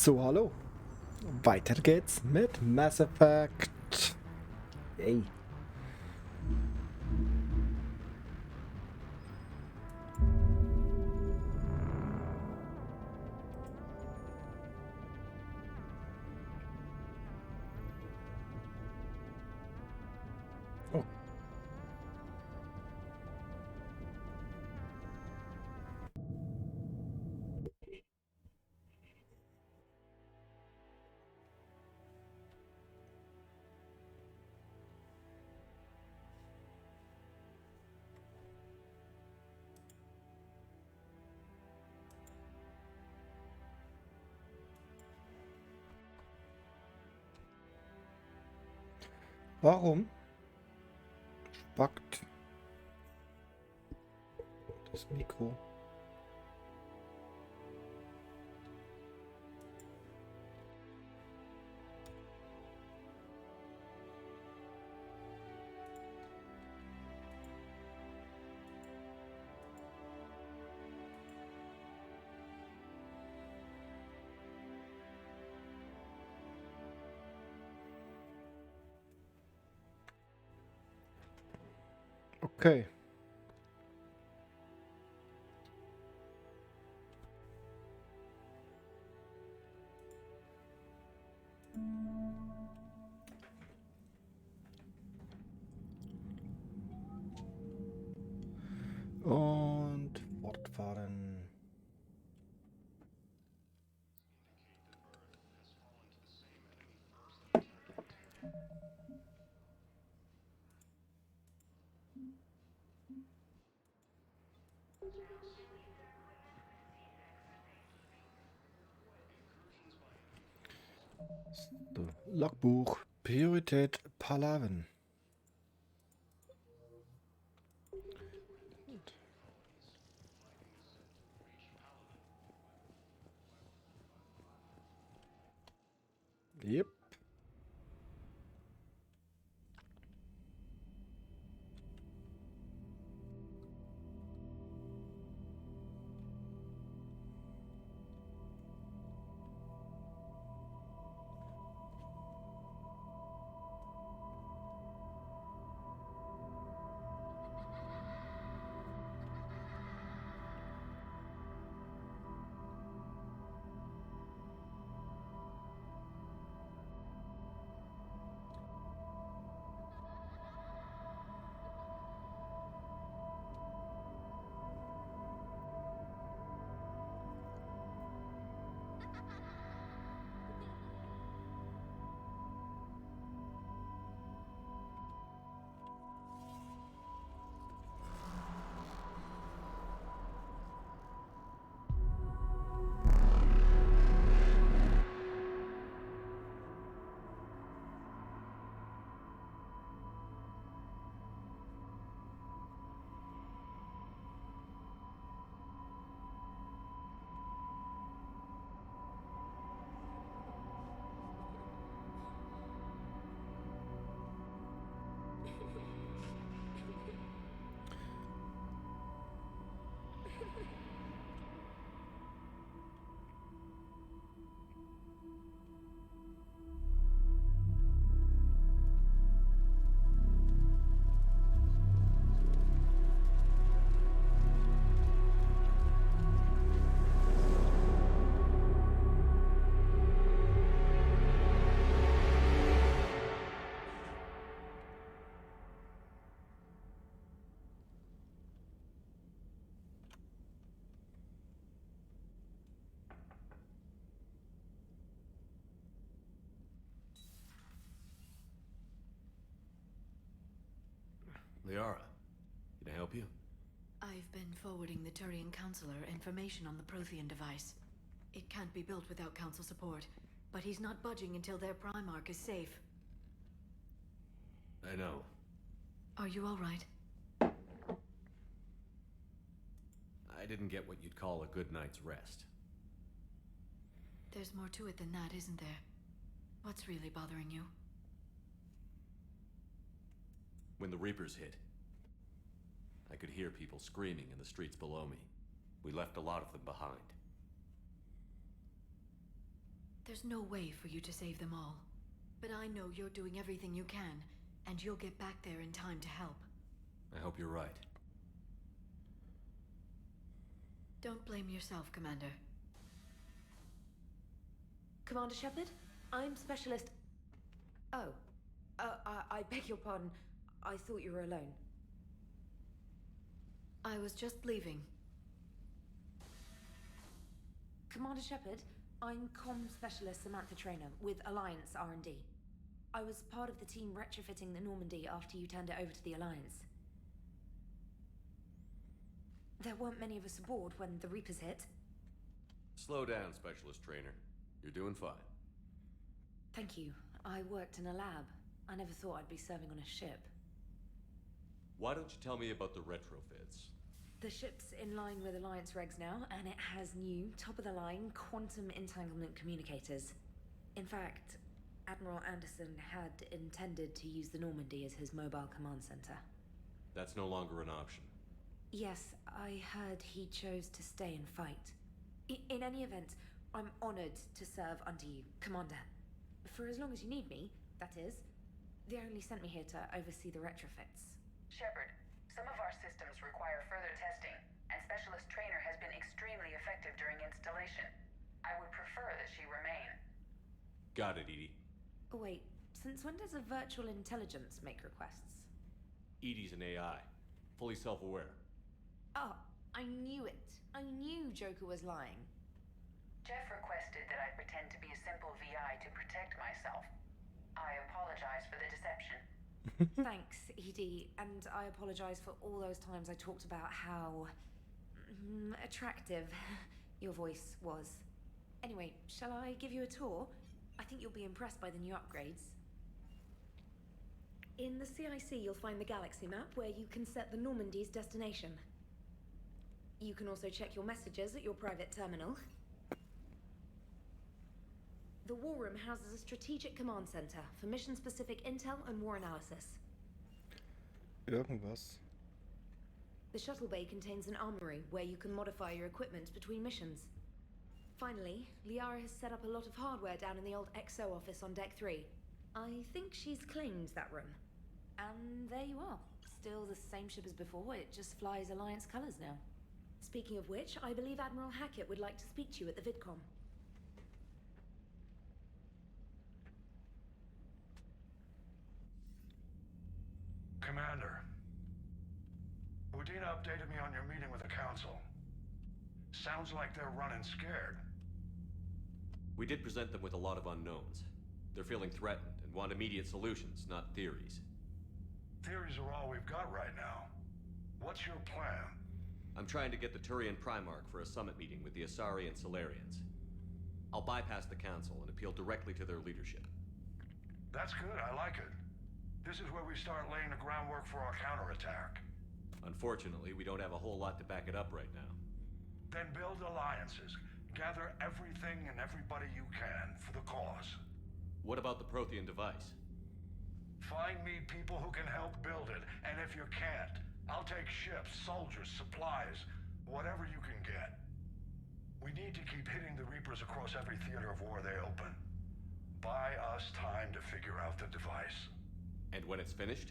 So, hallo. Weiter geht's mit Mass Effect. Yay. Oh. Warum spackt das Mikro? Okay. Und fortfahren. So, Logbuch. Priorität Palaven. Yep. Liara, can I help you? I've been forwarding the Turian Counselor information on the Prothean device. It can't be built without Council support, but he's not budging until their Primarch is safe. I know. Are you all right? I didn't get what you'd call a good night's rest. There's more to it than that, isn't there? What's really bothering you? When the Reapers hit, I could hear people screaming in the streets below me. We left a lot of them behind. There's no way for you to save them all. But I know you're doing everything you can, and you'll get back there in time to help. I hope you're right. Don't blame yourself, Commander. Commander Shepard, I'm Specialist... Oh. I beg your pardon. I thought you were alone. I was just leaving. Commander Shepard, I'm Comm Specialist Samantha Traynor with Alliance R&D. I was part of the team retrofitting the Normandy after you turned it over to the Alliance. There weren't many of us aboard when the Reapers hit. Slow down, Specialist Trainer. You're doing fine. Thank you. I worked in a lab. I never thought I'd be serving on a ship. Why don't you tell me about the retrofits? The ship's in line with Alliance regs now, and it has new, top-of-the-line, quantum entanglement communicators. In fact, Admiral Anderson had intended to use the Normandy as his mobile command center. That's no longer an option. Yes, I heard he chose to stay and fight. In any event, I'm honored to serve under you, Commander. For as long as you need me, that is. They only sent me here to oversee the retrofits. Shepard, some of our systems require further testing, and Specialist Trainer has been extremely effective during installation. I would prefer that she remain. Got it, Edie. Oh, wait, since when does a virtual intelligence make requests? Edie's an AI. Fully self-aware. Oh, I knew it. I knew Joker was lying. Jeff requested that I pretend to be a simple VI to protect myself. I apologize for the deception. Thanks, Edie, and I apologize for all those times I talked about how... attractive your voice was. Anyway, shall I give you a tour? I think you'll be impressed by the new upgrades. In the CIC, you'll find the galaxy map where you can set the Normandy's destination. You can also check your messages at your private terminal. The War Room houses a strategic command center for mission-specific intel and war analysis. Irgendwas. The shuttle bay contains an armory where you can modify your equipment between missions. Finally, Liara has set up a lot of hardware down in the old XO office on Deck 3. I think she's claimed that room. And there you are. Still the same ship as before, it just flies Alliance colors now. Speaking of which, I believe Admiral Hackett would like to speak to you at the VidCom. Commander, Udina updated me on your meeting with the Council. Sounds like they're running scared. We did present them with a lot of unknowns. They're feeling threatened and want immediate solutions, not theories. Theories are all we've got right now. What's your plan? I'm trying to get the Turian Primarch for a summit meeting with the Asari and Solarians. I'll bypass the Council and appeal directly to their leadership. That's good, I like it. This is where we start laying the groundwork for our counterattack. Unfortunately, we don't have a whole lot to back it up right now. Then build alliances. Gather everything and everybody you can for the cause. What about the Prothean device? Find me people who can help build it, and if you can't, I'll take ships, soldiers, supplies, whatever you can get. We need to keep hitting the Reapers across every theater of war they open. Buy us time to figure out the device. And when it's finished?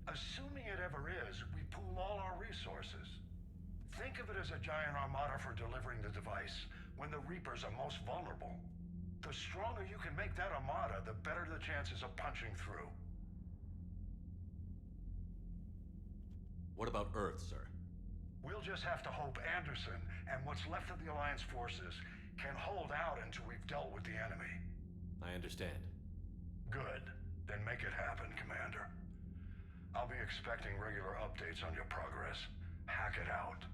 Assuming it ever is, we pool all our resources. Think of it as a giant armada for delivering the device when the Reapers are most vulnerable. The stronger you can make that armada, the better the chances of punching through. What about Earth, sir? We'll just have to hope Anderson and what's left of the Alliance forces can hold out until we've dealt with the enemy. I understand. Good. Then make it happen, Commander. I'll be expecting regular updates on your progress. Hack it out.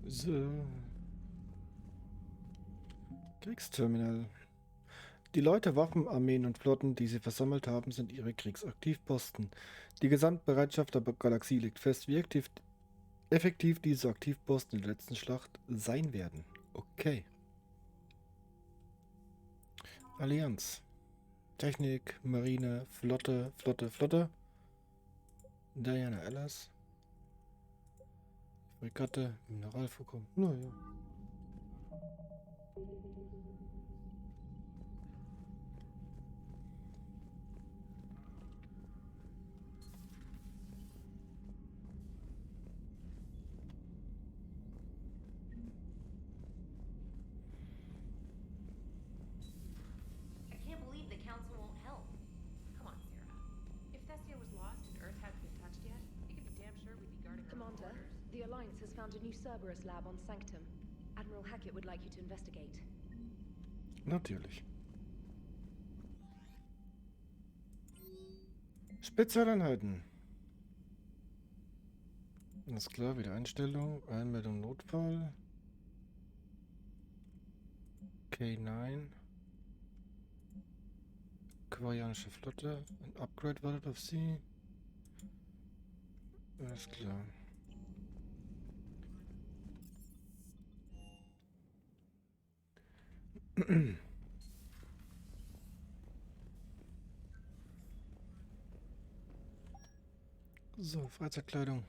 So. Kriegsterminal. Die Leute, Waffen, Armeen und Flotten, die sie versammelt haben, sind ihre Kriegsaktivposten. Die Gesamtbereitschaft der Galaxie legt fest, wie effektiv diese Aktivposten in der letzten Schlacht sein werden. Okay. Allianz. Technik, Marine, Flotte. Diana Ellis. Fregatte, Mineralvorkommen. Naja. I can't believe the council won't help. Come on, Sarah. If Thessia was lost and Earth hadn't been touched yet, you can be damn sure we'd be guarding our own Commander, borders. the Alliance has found a new Cerberus lab on Sanctum. Admiral Hackett would like you to investigate. Natürlich. Spezialeinheiten. Alles klar, wieder Einstellung. Einmeldung Notfall. K9. Koreanische Flotte. Ein Upgrade wartet auf sie. Alles klar. So, Freizeitkleidung.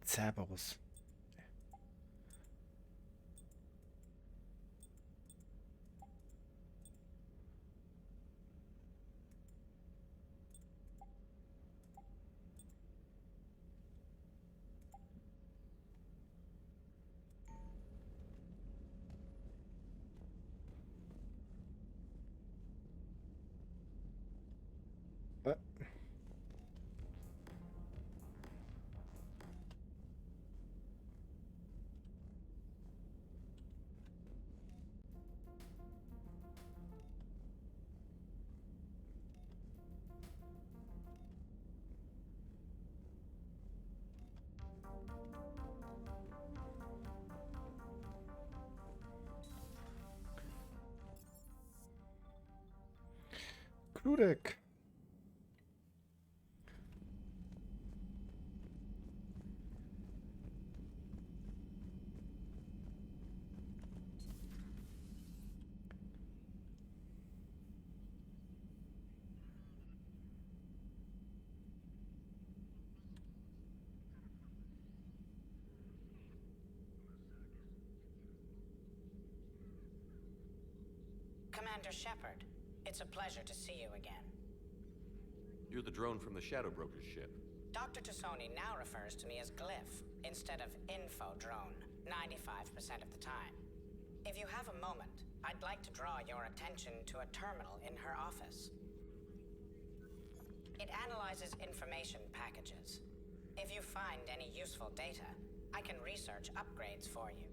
Cerberus. Kludek. Commander Shepard, it's a pleasure to see you again. You're the drone from the Shadow Broker's ship. Dr. Tassoni now refers to me as Glyph instead of Info Drone, 95% of the time. If you have a moment, I'd like to draw your attention to a terminal in her office. It analyzes information packages. If you find any useful data, I can research upgrades for you.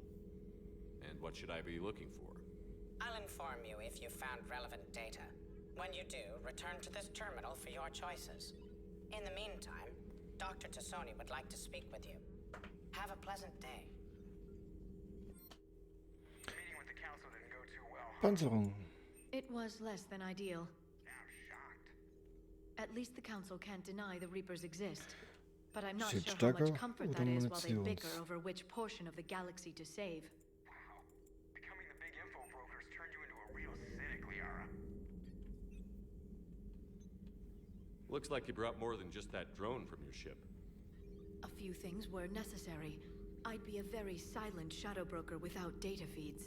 And what should I be looking for? I'll inform you if you've found relevant data. When you do, return to this terminal for your choices. In the meantime, Dr. Tassoni would like to speak with you. Have a pleasant day. The meeting with the council didn't go too well. Panzerung. It was less than ideal. Yeah, I'm shocked. At least the council can't deny the Reapers exist. But I'm not Steht sure how stärker much comfort oder that is while they Munitions? bicker over which portion of the galaxy to save. Wow. Becoming the big info brokers turned you into a real cynic, Liara. Looks like you brought more than just that drone from your ship. A few things were necessary. I'd be a very silent shadow broker without data feeds.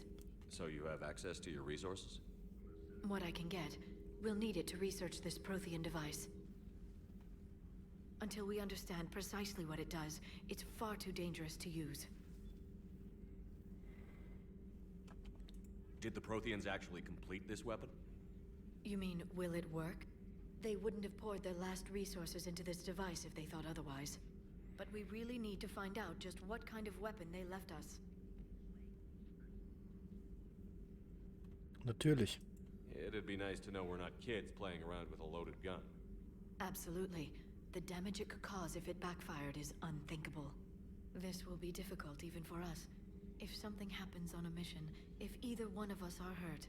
So you have access to your resources? What I can get. We'll need it to research this Prothean device. Until we understand precisely what it does, it's far too dangerous to use. Did the Protheans actually complete this weapon? You mean, will it work? They wouldn't have poured their last resources into this device if they thought otherwise. But we really need to find out just what kind of weapon they left us. Natürlich. It'd be nice to know we're not kids playing around with a loaded gun. Absolutely. The damage it could cause if it backfired is unthinkable. This will be difficult even for us. If something happens on a mission, if either one of us are hurt,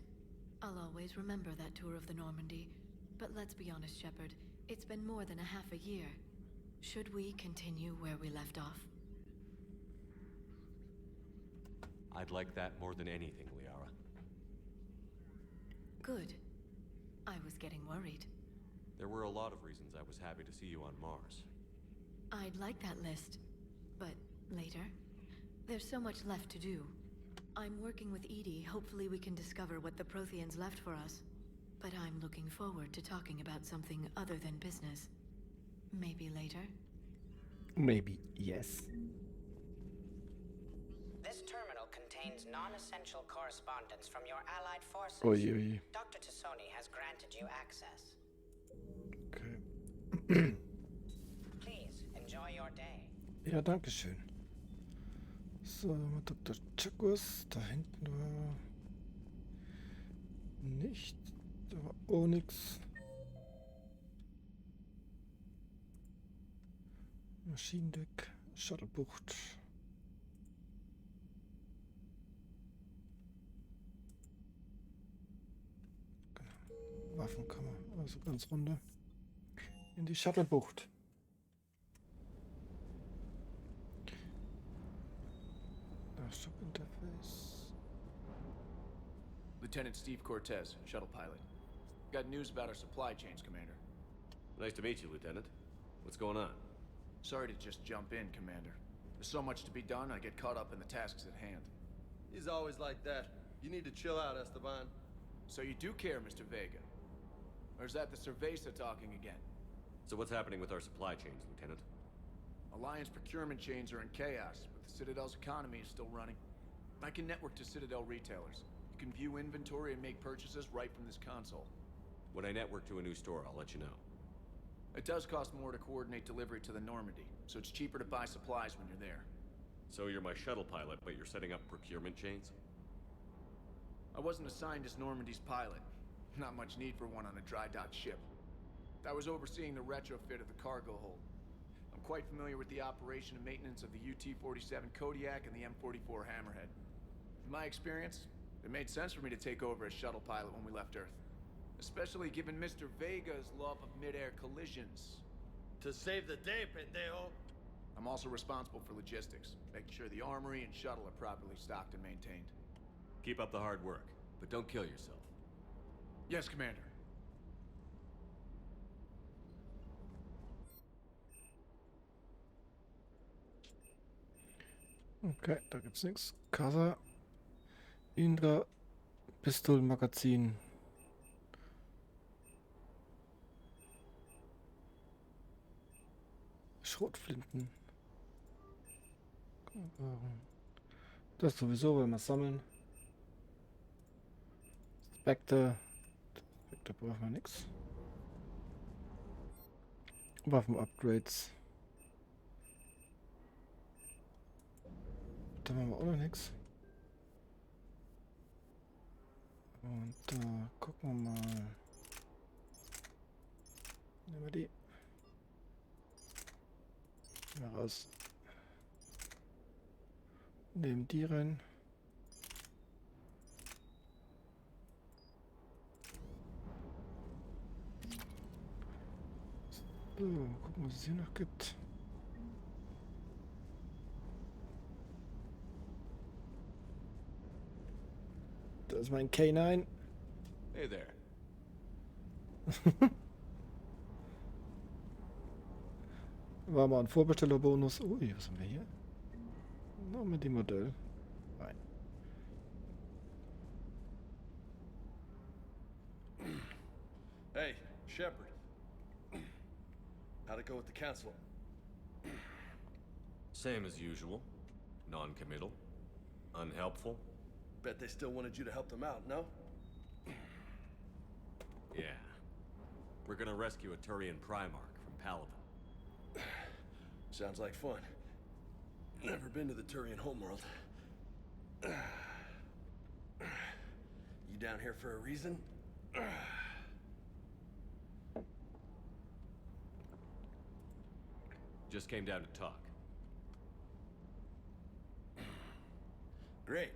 I'll always remember that tour of the Normandy. But let's be honest, Shepard. It's been more than a half a year. Should we continue where we left off? I'd like that more than anything, Liara. Good. I was getting worried. There were a lot of reasons I was happy to see you on Mars. I'd like that list. But later? There's so much left to do. I'm working with EDI. Hopefully we can discover what the Protheans left for us. But I'm looking forward to talking about something other than business. Maybe later? Maybe yes. This terminal contains non-essential correspondence from your allied forces. Oi, oi. Dr. Tassoni has granted you access. Okay. Please, enjoy your day. Ja, danke schön. So, Dr. Chakwas. Da hinten war nicht. Da war auch nix. Maschinendeck, Shuttlebucht. Genau. Waffenkammer, also ganz runter. In die Shuttlebucht. Shop-Interface. Lieutenant Steve Cortez, shuttle pilot. Got news about our supply chains, Commander. Nice to meet you, Lieutenant. What's going on? Sorry to just jump in, Commander. There's so much to be done, I get caught up in the tasks at hand. He's always like that. You need to chill out, Esteban. So you do care, Mr. Vega? Or is that the Cerveza talking again? So what's happening with our supply chains, Lieutenant? Alliance procurement chains are in chaos, but the Citadel's economy is still running. I can network to Citadel retailers. You can view inventory and make purchases right from this console. When I network to a new store, I'll let you know. It does cost more to coordinate delivery to the Normandy, so it's cheaper to buy supplies when you're there. So you're my shuttle pilot, but you're setting up procurement chains? I wasn't assigned as Normandy's pilot. Not much need for one on a dry dock ship. I was overseeing the retrofit of the cargo hold. I'm quite familiar with the operation and maintenance of the UT-47 Kodiak and the M44 Hammerhead. In my experience, it made sense for me to take over as shuttle pilot when we left Earth. Especially given Mr. Vega's love of mid-air collisions. To save the day, pendejo. I'm also responsible for logistics, making sure the armory and shuttle are properly stocked and maintained. Keep up the hard work, but don't kill yourself. Yes, Commander. Okay, da gibt's nichts. Casa. Indra. Pistolenmagazin. Schrotflinten. Das sowieso, weil wir sammeln. Spectre. Da brauchen wir nichts. Waffen-Upgrades. Da machen wir auch noch nichts. Und da gucken wir mal. Nehmen wir die. Mal raus. Nehmen die rein. So, gucken, was es hier noch gibt. Da ist mein K9. Hey there. War mal ein Vorbestellerbonus. Ui, was haben wir hier? Noch mit dem Modell. Nein. Hey, Shepard. How'd it go with the council? Same as usual. Non-committal. Unhelpful. Bet they still wanted you to help them out, no? Yeah. We're gonna rescue a Turian Primarch from Palaven. Sounds like fun. Never been to the Turian homeworld. You down here for a reason? Just came down to talk. Great.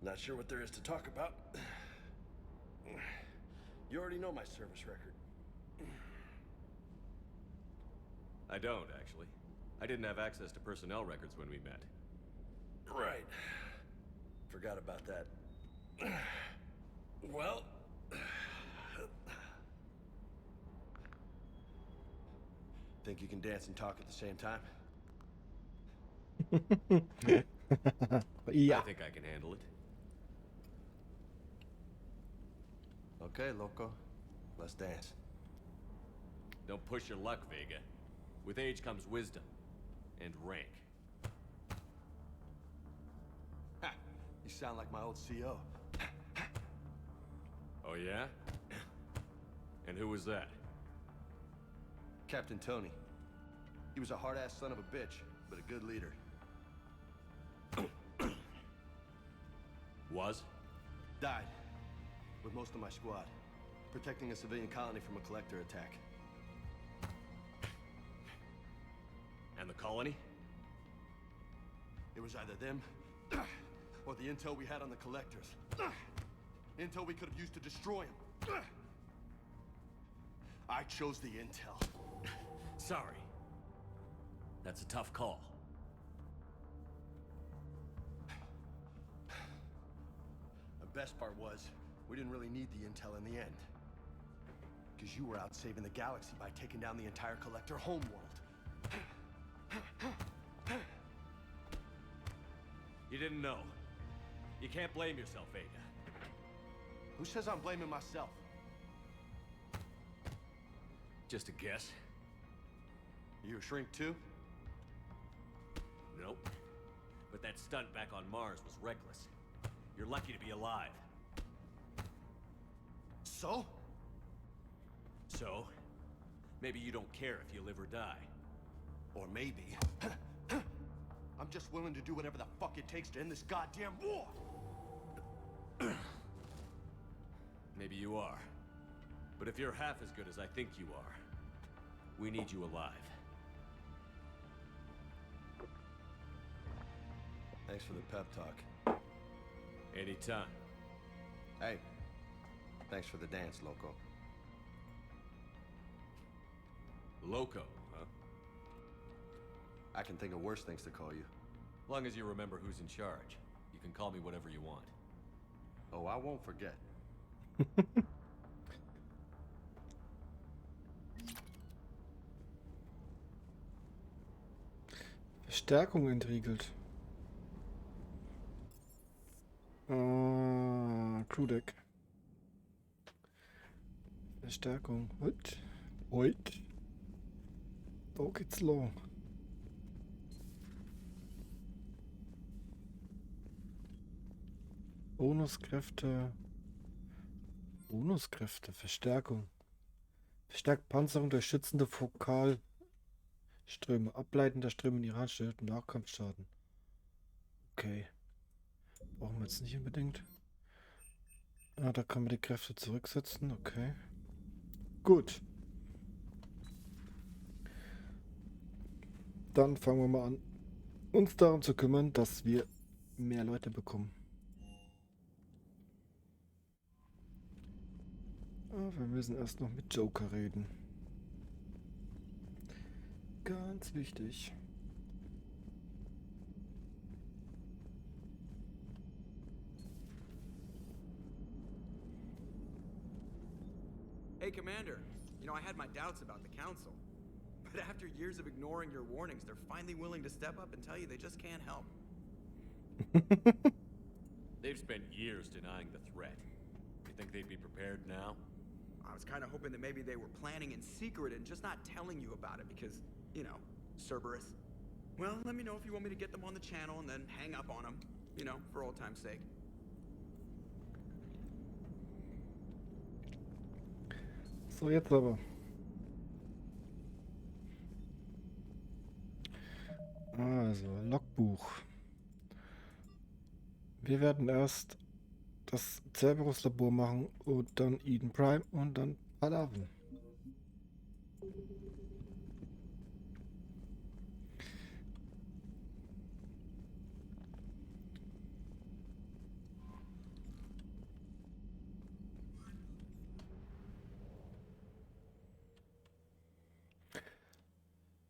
Not sure what there is to talk about. You already know my service record. I don't, actually. I didn't have access to personnel records when we met. Right. Forgot about that. Well... Think you can dance and talk at the same time? Yeah. I think I can handle it. Okay, loco. Let's dance. Don't push your luck, Vega. With age comes wisdom. And rank. Ha! You sound like my old CO. Oh yeah? And who was that? Captain Tony. He was a hard-ass son of a bitch, but a good leader. Was? Died. With most of my squad. Protecting a civilian colony from a collector attack. And the colony? It was either them, or the intel we had on the collectors. Intel we could have used to destroy them. I chose the intel. Sorry. That's a tough call. The best part was, we didn't really need the intel in the end. Because you were out saving the galaxy by taking down the entire collector homeworld. You didn't know. You can't blame yourself, Vega. Who says I'm blaming myself? Just a guess. You a shrink too? Nope. But that stunt back on Mars was reckless. You're lucky to be alive. So? So, maybe you don't care if you live or die. Or maybe... I'm just willing to do whatever the fuck it takes to end this goddamn war! Maybe you are. But if you're half as good as I think you are, we need you alive. Thanks for the pep talk. Anytime. Hey, thanks for the dance, loco. Loco, huh? I can think of worse things to call you. Long as you remember who's in charge, you can call me whatever you want. Oh, I won't forget. Verstärkung entriegelt. Crewdeck. Verstärkung. Heute. Da geht's los. Bonuskräfte. Verstärkung. Verstärkt Panzerung durch schützende Fokalströme. Ableitender Ströme in Iran stellt Nachkampfschaden. Okay. Brauchen wir jetzt nicht unbedingt. Ah, da kann man die Kräfte zurücksetzen. Okay. Gut. Dann fangen wir mal an, uns darum zu kümmern, dass wir mehr Leute bekommen. Aber wir müssen erst noch mit Joker reden. Ganz wichtig. Hey, Commander. You know, I had my doubts about the Council. But after years of ignoring your warnings, they're finally willing to step up and tell you they just can't help. They've spent years denying the threat. You think they'd be prepared now? I was kind of hoping that maybe they were planning in secret and just not telling you about it because, you know, Cerberus. Well, let me know if you want me to get them on the channel and then hang up on them, you know, for old time's sake. So, jetzt aber. Also, Logbuch. Wir werden erst das Cerberus-Labor machen und dann Eden Prime und dann Palaven.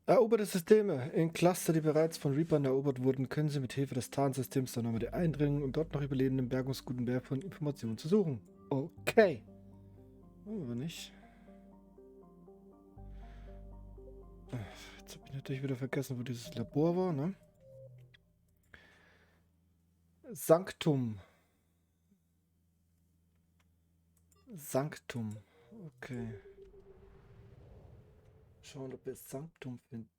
Eroberte Systeme. In Cluster, die bereits von Reapern erobert wurden, können Sie mit Hilfe des Tarnsystems der Normandy eindringen, um dort nach überlebenden Bergungsguten von Informationen zu suchen. Okay. Aber nicht. Jetzt habe ich natürlich wieder vergessen, wo dieses Labor war, ne? Sanctum. Sanctum. Okay. Schauen, ob wir das Sanctum finden.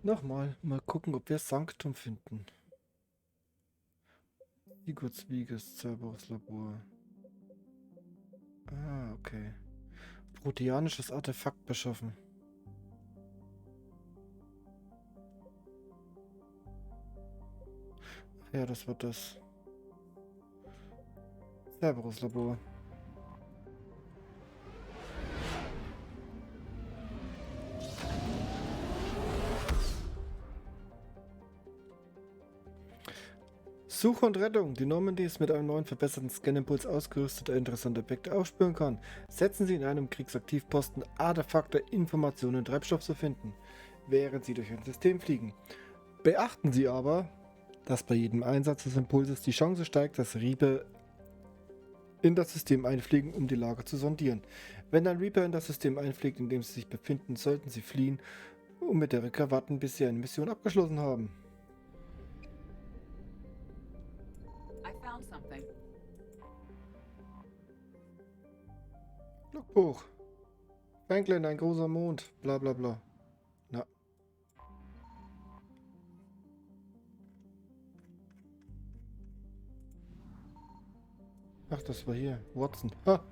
Nochmal, mal gucken, ob wir Sanctum finden. Igor's Wieges, Cerberus Labor. Ah, okay. Proteanisches Artefakt beschaffen. Ja, das war das. Cerberus Labor. Suche und Rettung. Die Normandy ist mit einem neuen verbesserten Scanimpuls ausgerüstet, der interessante Objekte aufspüren kann. Setzen Sie in einem Kriegsaktivposten Artefakte, Informationen und Treibstoff zu finden, während Sie durch ein System fliegen. Beachten Sie aber, dass bei jedem Einsatz des Impulses die Chance steigt, dass Reaper in das System einfliegen, um die Lage zu sondieren. Wenn ein Reaper in das System einfliegt, in dem Sie sich befinden, sollten Sie fliehen und mit der Rückkehr warten, bis Sie eine Mission abgeschlossen haben. Logbuch. Franklin, ein großer Mond. Bla bla bla. Na. Ach, das war hier. Watson. Ha.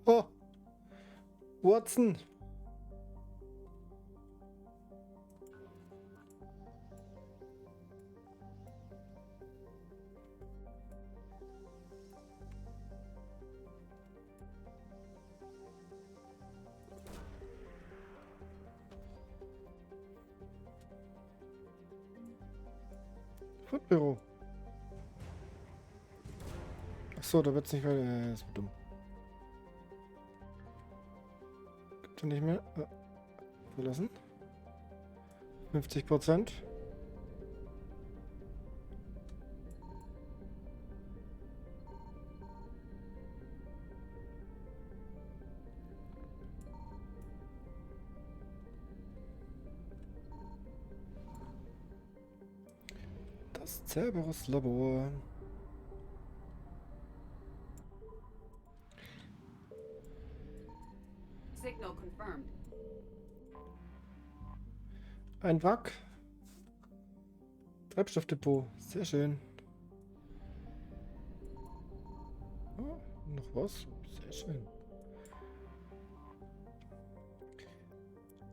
Oh. Watson. Fundbüro. Achso, da wird's nicht weiter. Das wird dumm. Gibt's nicht mehr. Verlassen. 50%. Das Cerberus Labor. Signal confirmed. Ein Wrack. Treibstoffdepot. Sehr schön. Oh, noch was? Sehr schön.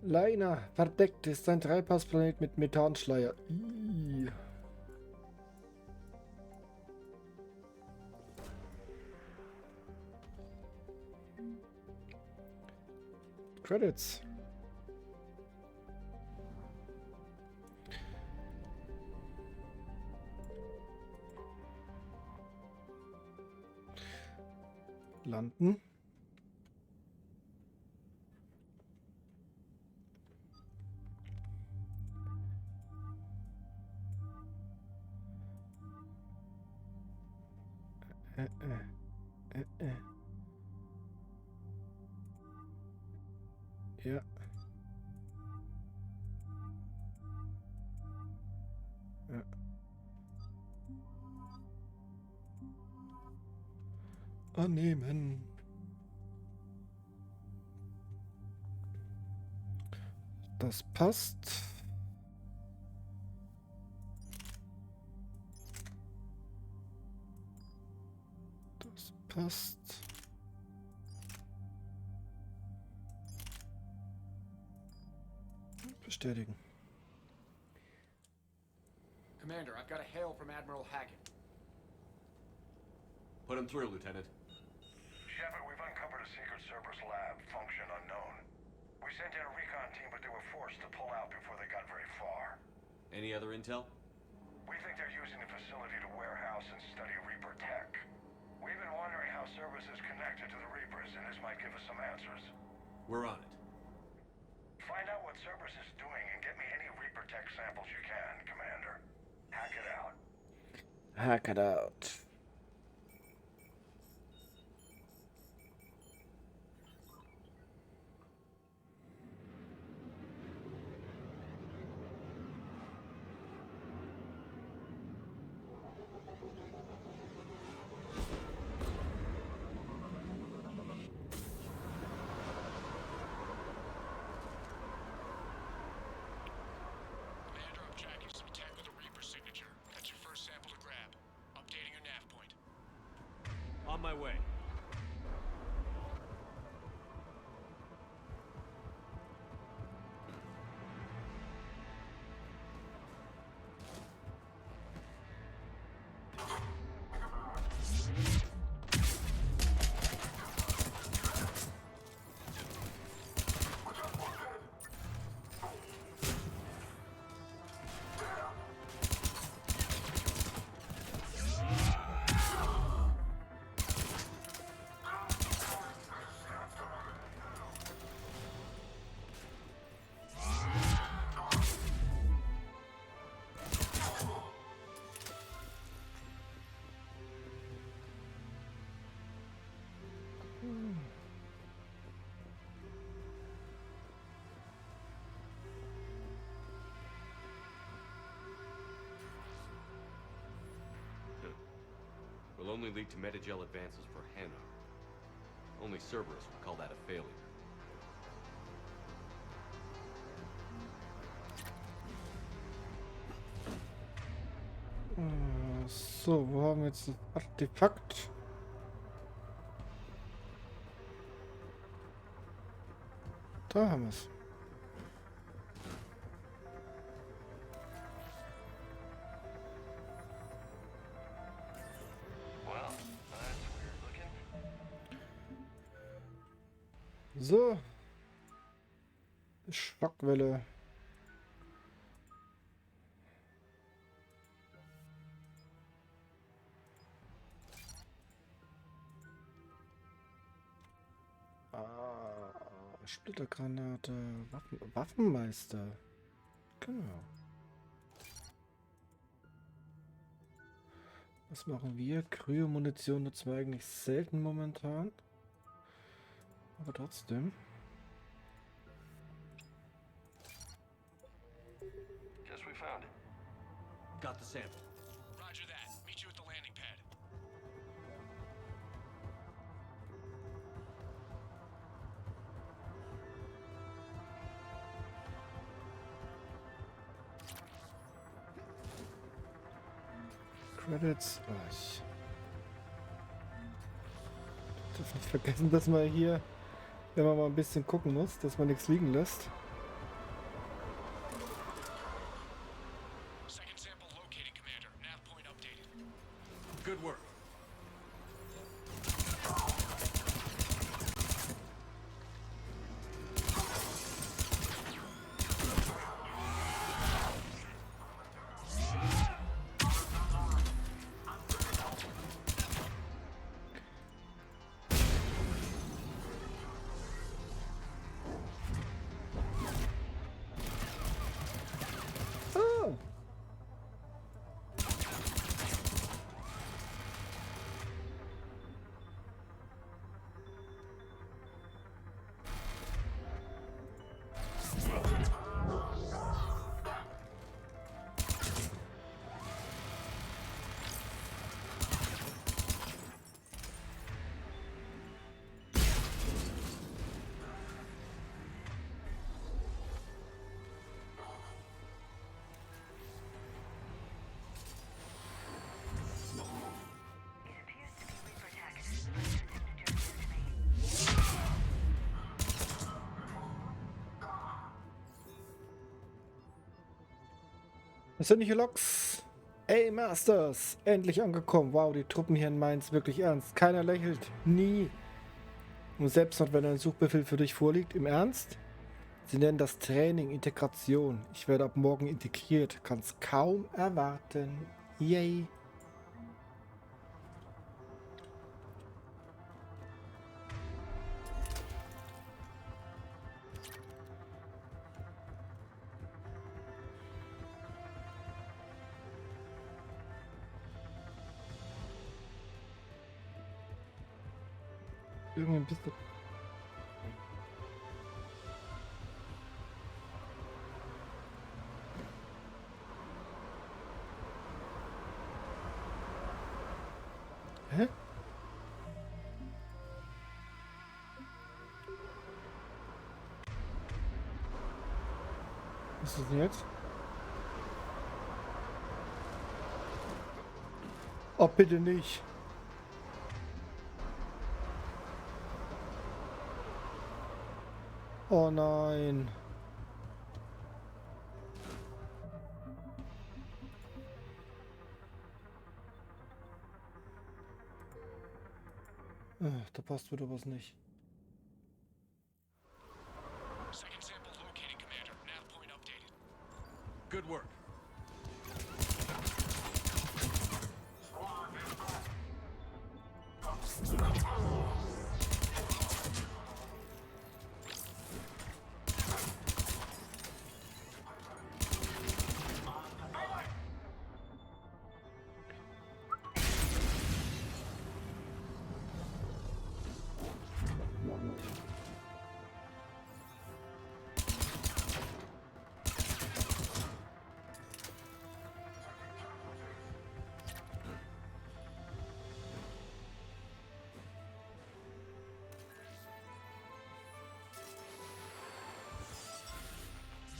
Laina, verdeckt ist ein Treibhausplanet mit Methanschleier. Ih. Credits. Landen. Ja. Ja. Annehmen. Das passt. Das passt. Bestätigen. Commander, I've got a hail from Admiral Hackett. Put him through, Lieutenant. Shepard, we've uncovered a secret Cerberus lab, function unknown. We sent in a recon team, but they were forced to pull out before they got very far. Any other intel? We think they're using the facility to warehouse and study Reaper tech. We've been wondering how Cerberus is connected to the Reapers, and this might give us some answers. We're on it. Find out what Cerberus is doing and get me any Reaper tech samples you can, Commander. Hack it out. Hack it out. On my way. Will only lead to Metagel advances for Hanar. Only Cerberus would call that a failure. So, wo haben wir jetzt das Artefakt? Da haben wir es. So. Schockwelle. Splittergranate, Waffenmeister. Genau. Was machen wir? Kryo-Munition nutzen wir eigentlich selten momentan. Aber trotzdem. Guess we found it. Got the sample. Roger that. Meet you at the landing pad. Credits. Oh, ich darf nicht vergessen, dass man hier, wenn man mal ein bisschen gucken muss, dass man nichts liegen lässt. Second sample located, Commander. Nav point updated. Good work. Persönliche Loks. Ey, Masters. Endlich angekommen. Wow, die Truppen hier in Mainz wirklich ernst. Keiner lächelt. Nie. Und selbst wenn ein Suchbefehl für dich vorliegt, im Ernst? Sie nennen das Training Integration. Ich werde ab morgen integriert. Kann's kaum erwarten. Yay. Irgendwie ein bisschen. Hä? Was ist denn jetzt? Oh, bitte nicht. Oh nein. Da passt wieder was nicht. Second sample located, Commander. Nav point updated. Good work.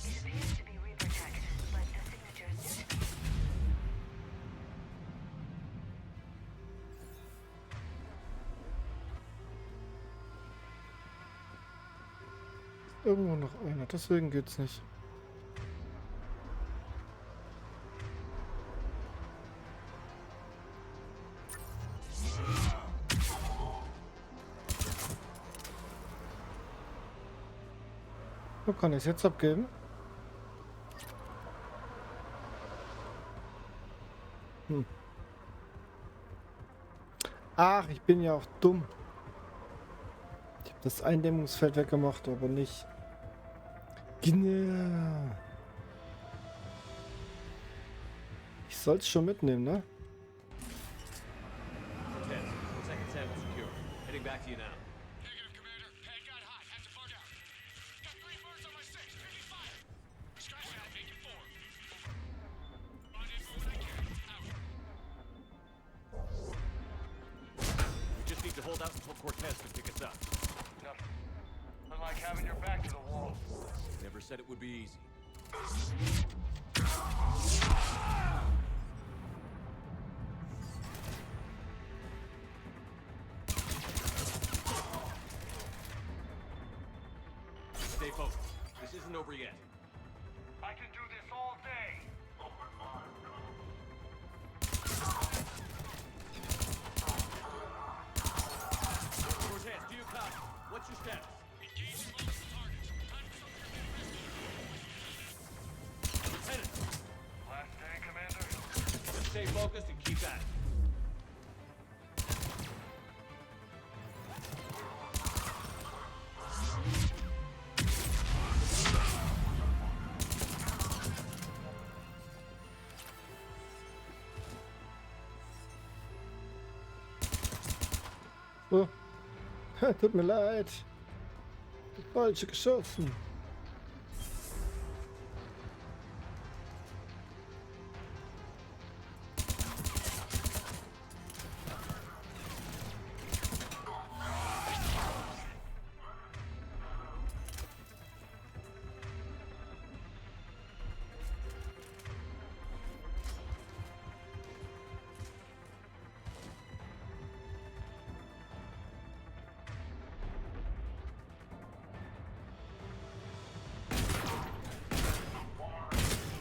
It appears to be Reaper tech, but the signatures didn't. Irgendwo noch einer, deswegen geht's nicht. Wo kann ich es jetzt abgeben? Ach, ich bin ja auch dumm. Ich habe das Eindämmungsfeld weggemacht, aber nicht. Genau. Ich soll es schon mitnehmen, ne? Cortez, second sample secure. Heading back to you now. Negative, Commander. Pad got hot. Have to bug out. Got 3 birds on my 6. Taking fire. Scratch that. Making 4. On info when I can. Out. We just need to hold out until Cortez can pick us up. Nothing. Unlike having your back to the wall. Never said it would be easy. Stay focused. This isn't over yet. I can do this all day. Cortez, do you copy? What's your status? Engaging multiple targets. Time for something Lieutenant, Last day, Commander. just stay focused and keep at it. Oh. Tut mir leid. Falsche geschossen.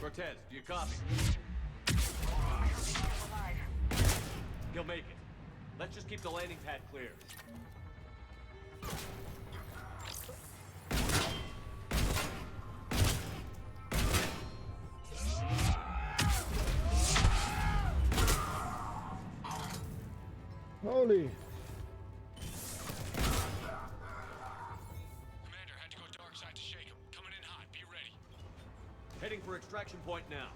Cortez, do you copy? He'll make it. Let's just keep the landing pad clear. Holy. Commander, had to go dark side to shake him. Coming in hot. Be ready. Heading for extraction point now.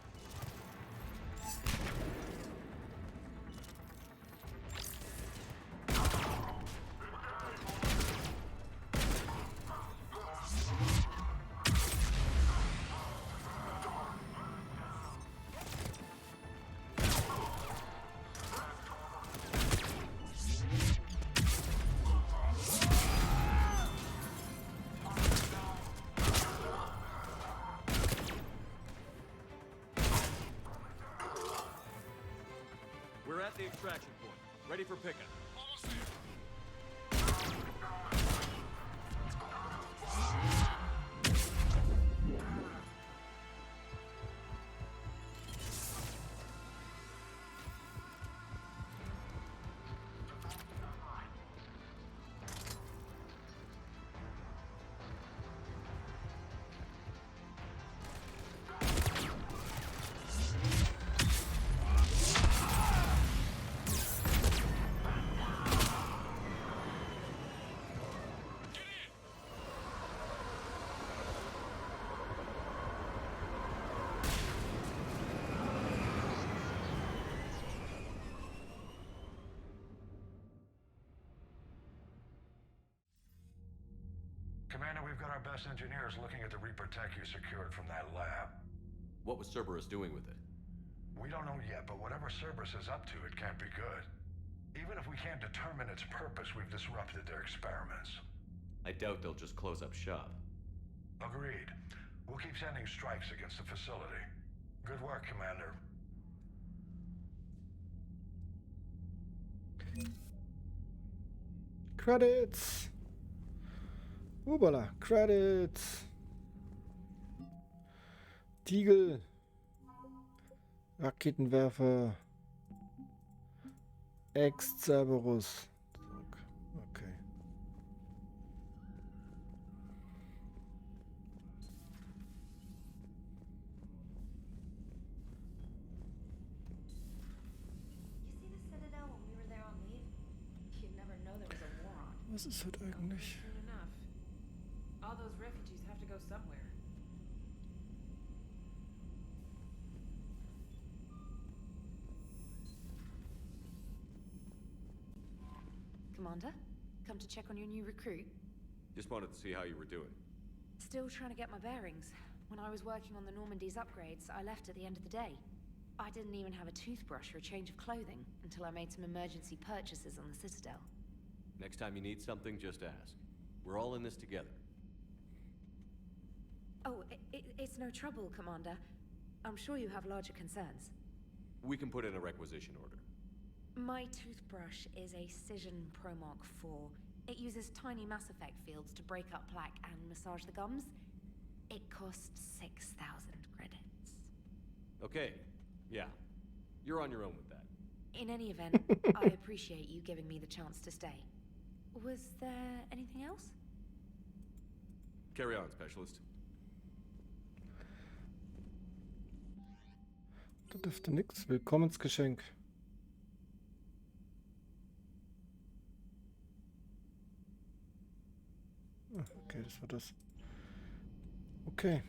We're at the extraction point. Ready for pickup. Almost there. Commander, we've got our best engineers looking at the Reaper tech you secured from that lab. What was Cerberus doing with it? We don't know yet, but whatever Cerberus is up to, it can't be good. Even if we can't determine its purpose, we've disrupted their experiments. I doubt they'll just close up shop. Agreed. We'll keep sending strikes against the facility. Good work, Commander. Credits. Ubala, Credits. Deagle. Raketenwerfer. Ex-Cerberus. Okay. You see the Citadel when we were there on leave? You'd never know there was a war on. Was ist das eigentlich? Soon enough. All those refugees have to go somewhere. Commander, come to check on your new recruit? Just wanted to see how you were doing. Still trying to get my bearings. When I was working on the Normandy's upgrades, I left at the end of the day. I didn't even have a toothbrush or a change of clothing until I made some emergency purchases on the Citadel. Next time you need something, just ask. We're all in this together. Oh, it's no trouble, Commander. I'm sure you have larger concerns. We can put in a requisition order. My toothbrush is a Cision Pro Mark IV. It uses tiny Mass Effect fields to break up plaque and massage the gums. It costs 6,000 credits. Okay, yeah. You're on your own with that. In any event, I appreciate you giving me the chance to stay. Was there anything else? Carry on, Specialist. Da dürfte nix. Willkommensgeschenk. Ah, okay, das war das. Okay.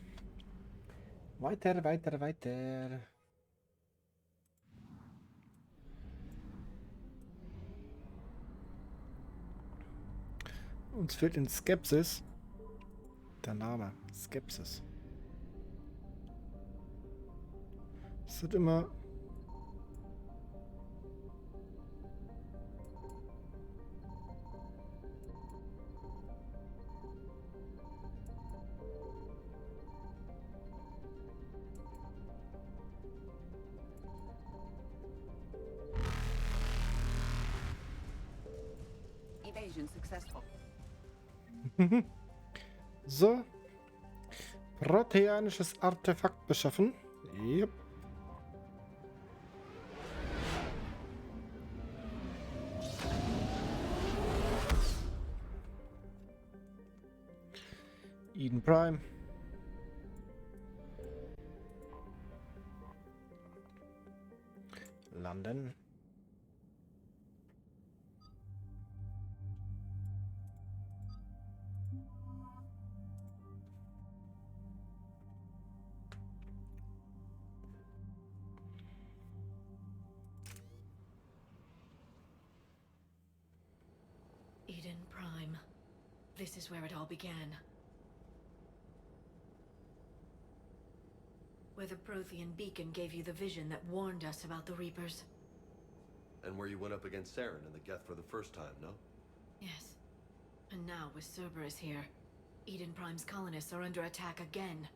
Weiter, weiter, weiter. Uns fehlt in Skepsis der Name. Skepsis. Es wird immer... Evasion successful. So. Proteanisches Artefakt beschaffen. Yep. Eden Prime. London. This is where it all began. Where the Prothean beacon gave you the vision that warned us about the Reapers. And where you went up against Saren and the Geth for the first time, no? Yes. And now with Cerberus here, Eden Prime's colonists are under attack again.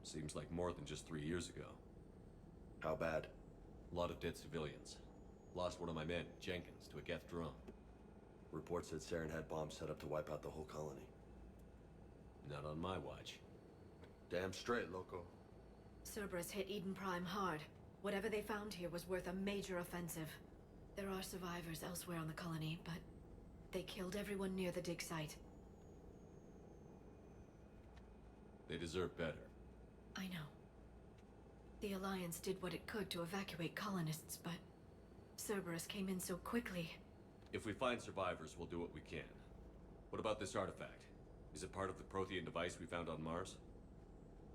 Seems like more than just 3 years ago. How bad? A lot of dead civilians. Lost one of my men, Jenkins, to a Geth drone. Reports said Saren had bombs set up to wipe out the whole colony. Not on my watch. Damn straight, Loco. Cerberus hit Eden Prime hard. Whatever they found here was worth a major offensive. There are survivors elsewhere on the colony, but they killed everyone near the dig site. They deserve better. I know. The Alliance did what it could to evacuate colonists, but Cerberus came in so quickly. If we find survivors, we'll do what we can. What about this artifact? Is it part of the Prothean device we found on Mars?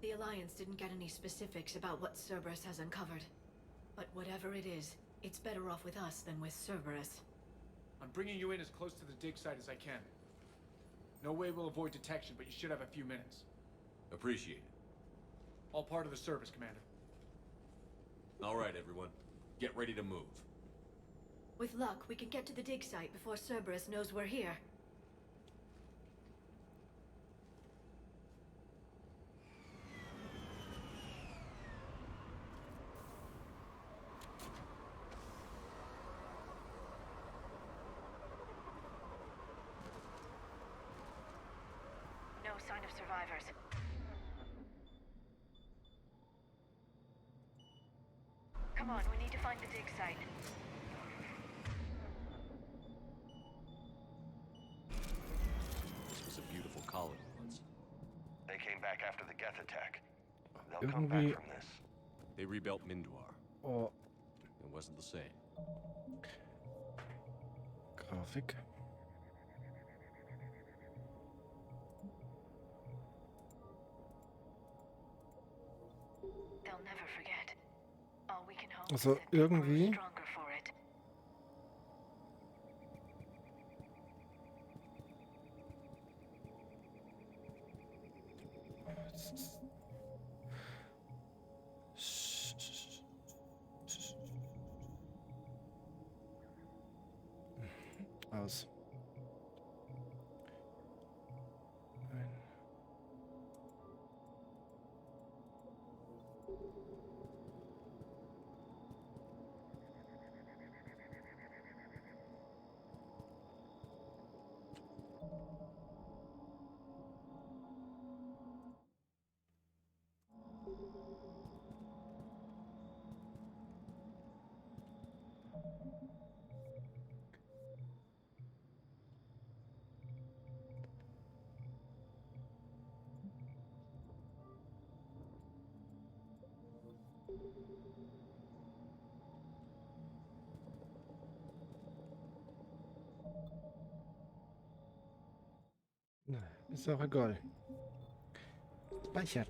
The Alliance didn't get any specifics about what Cerberus has uncovered. But whatever it is, it's better off with us than with Cerberus. I'm bringing you in as close to the dig site as I can. No way we'll avoid detection, but you should have a few minutes. Appreciate it. All part of the service, Commander. All right, everyone. Get ready to move. With luck, we can get to the dig site before Cerberus knows we're here. No sign of survivors. Come on, we need to find the dig site. This was a beautiful colony once. They came back after the Geth attack. They'll come back from this. They rebuilt Minduar. Oh, It wasn't the same. Grafik. They'll never forget. All we can hope Also is that we're irgendwie stronger for it. Aus. Ein. Na, ist auch egal. Speichern.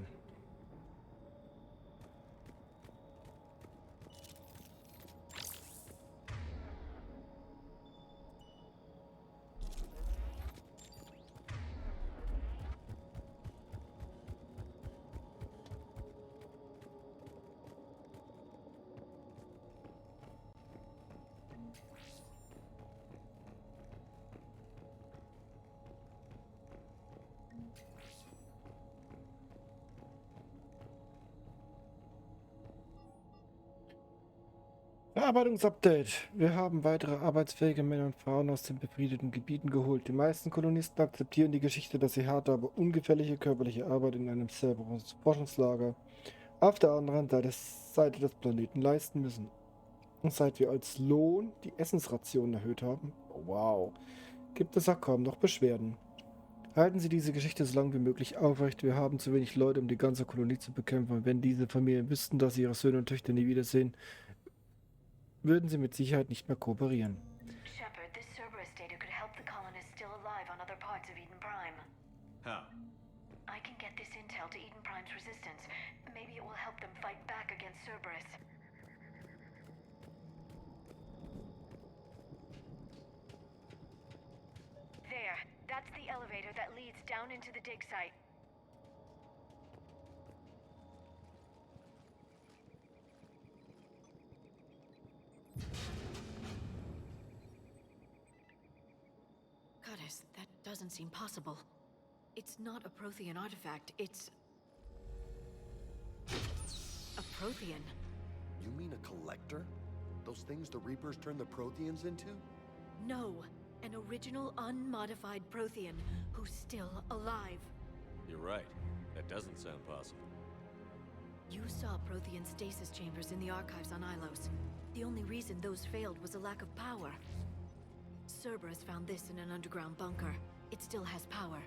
Bearbeitungsupdate. Wir haben weitere arbeitsfähige Männer und Frauen aus den befriedeten Gebieten geholt. Die meisten Kolonisten akzeptieren die Geschichte, dass sie harte, aber ungefährliche körperliche Arbeit in einem Cerberus-Forschungslager auf der anderen Seite des Planeten leisten müssen. Und seit wir als Lohn die Essensrationen erhöht haben, wow, gibt es auch kaum noch Beschwerden. Halten Sie diese Geschichte so lange wie möglich aufrecht. Wir haben zu wenig Leute, um die ganze Kolonie zu bekämpfen. Und wenn diese Familien wüssten, dass sie ihre Söhne und Töchter nie wiedersehen, würden sie mit Sicherheit nicht mehr kooperieren. Shepard, this Cerberus data could help the colonists still alive on other parts of Eden Prime. How? I can get this intel to Eden Prime's resistance. Maybe it will help them fight back against Cerberus. There. That's the elevator that leads down into the dig site. Goddess, that doesn't seem possible. It's not a Prothean artifact, it's... a Prothean. You mean a collector? Those things the Reapers turn the Protheans into? No, an original unmodified Prothean who's still alive. You're right. That doesn't sound possible. You saw Prothean stasis chambers in the archives on Ilos. The only reason those failed was a lack of power. Cerberus found this in an underground bunker. It still has power.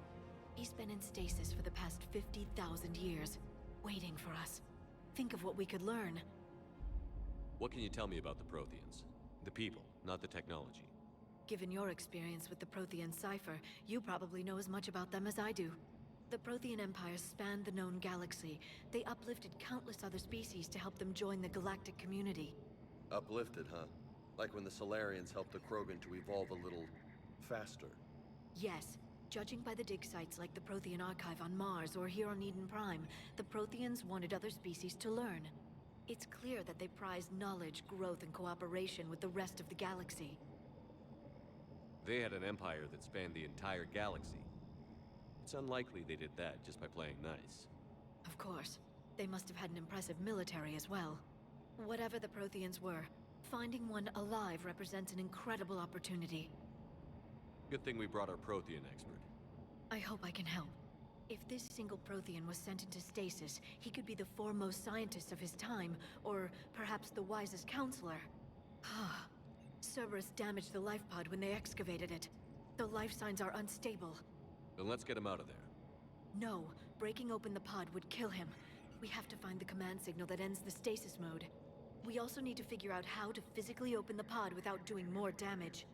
He's been in stasis for the past 50,000 years, waiting for us. Think of what we could learn. What can you tell me about the Protheans? The people, not the technology. Given your experience with the Prothean cipher, you probably know as much about them as I do. The Prothean Empire spanned the known galaxy. They uplifted countless other species to help them join the galactic community. Uplifted, huh? Like when the Solarians helped the Krogan to evolve a little faster. Yes. Judging by the dig sites like the Prothean Archive on Mars or here on Eden Prime, the Protheans wanted other species to learn. It's clear that they prized knowledge, growth, and cooperation with the rest of the galaxy. They had an empire that spanned the entire galaxy. It's unlikely they did that just by playing nice. Of course. They must have had an impressive military as well. Whatever the Protheans were, finding one alive represents an incredible opportunity. Good thing we brought our Prothean expert. I hope I can help. If this single Prothean was sent into stasis, he could be the foremost scientist of his time, or perhaps the wisest counselor. Cerberus damaged the life pod when they excavated it. The life signs are unstable. Then let's get him out of there. No, breaking open the pod would kill him. We have to find the command signal that ends the stasis mode. We also need to figure out how to physically open the pod without doing more damage.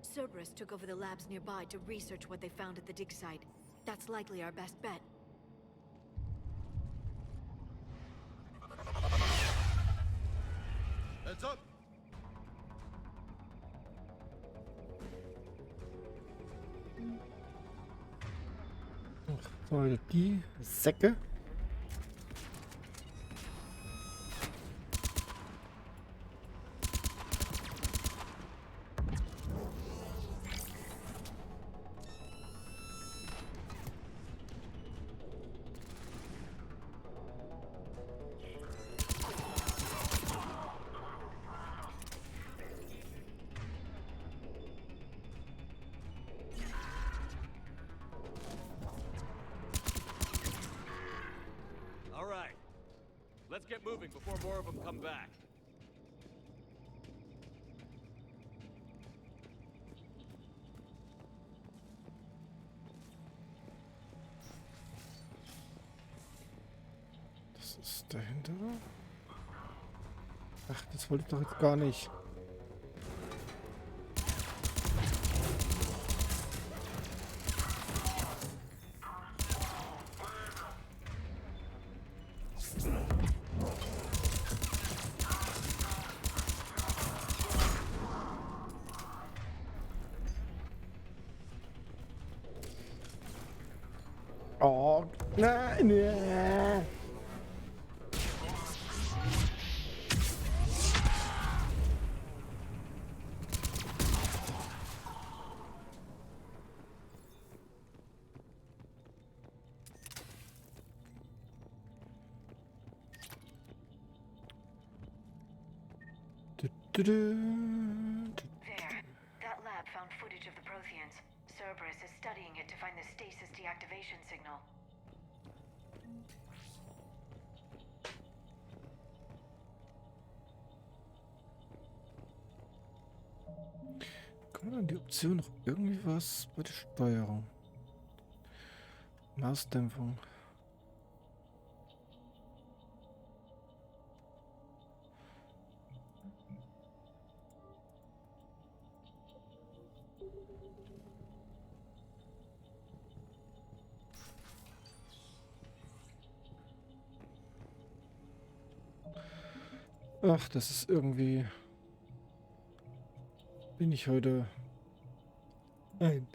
Cerberus took over the labs nearby to research what they found at the dig site. That's likely our best bet. Heads up! Voll die Säcke. All right. Let's get moving before more of them come back. Das ist dahinter. Ach, das wollte ich doch jetzt gar nicht. Oh, nein, nein. There. That lab found footage of the Protheans. Cerberus is studying it to find the stasis deactivation signal. Kommt an die Option noch irgendwie was bei der Steuerung? Maßdämpfung. Ach, das ist irgendwie... Bin ich heute... Nein.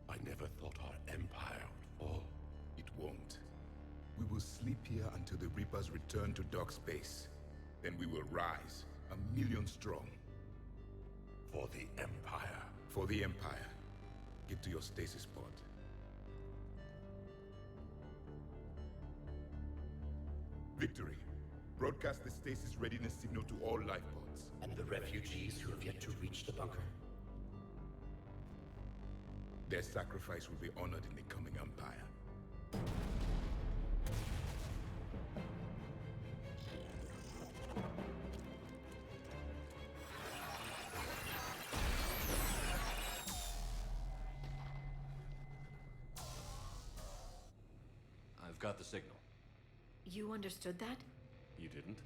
I never thought our empire would fall. It won't. We will sleep here until the Reapers return to Dock Space. Then we will rise, 1,000,000 strong. For the Empire. For the Empire. Get to your stasis pod. Victory. Broadcast the stasis readiness signal to all life pods. And the refugees who have yet to reach the bunker. Their sacrifice will be honored in the coming Empire. I've got the signal. You understood that? You didn't?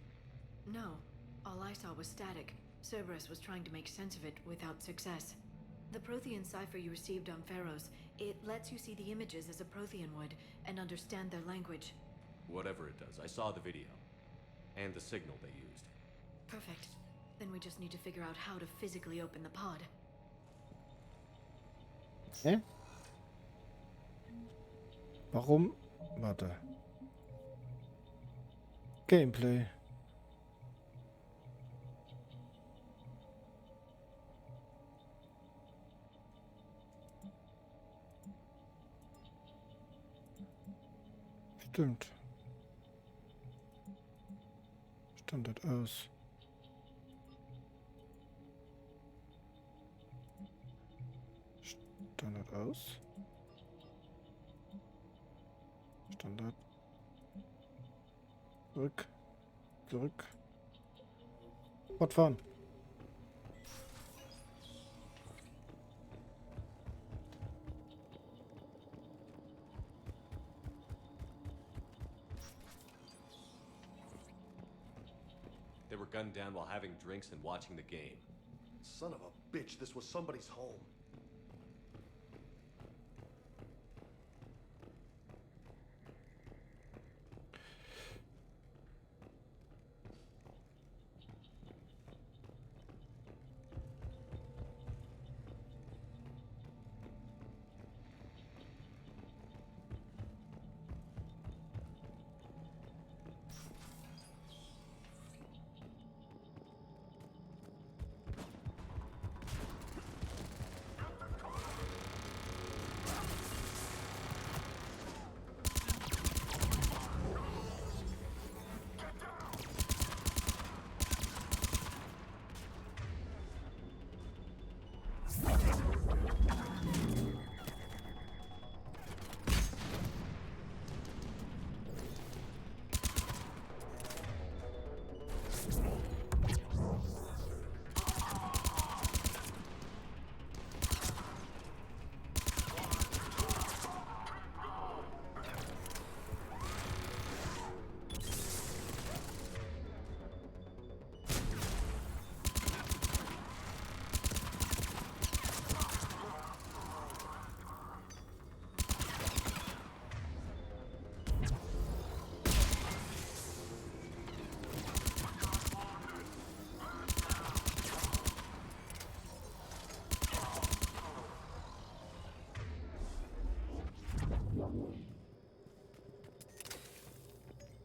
No. All I saw was static. Cerberus was trying to make sense of it without success. The Prothean cipher you received on Pharaohs, it lets you see the images as a Prothean would, and understand their language. Whatever it does, I saw the video. And the signal they used. Perfect. Then we just need to figure out how to physically open the pod. Okay. Warum? Warte. Gameplay. Stimmt. Standard aus. Standard aus. Standard. Zurück. Zurück. Fortfahren. They were gunned down while having drinks and watching the game. Son of a bitch, this was somebody's home.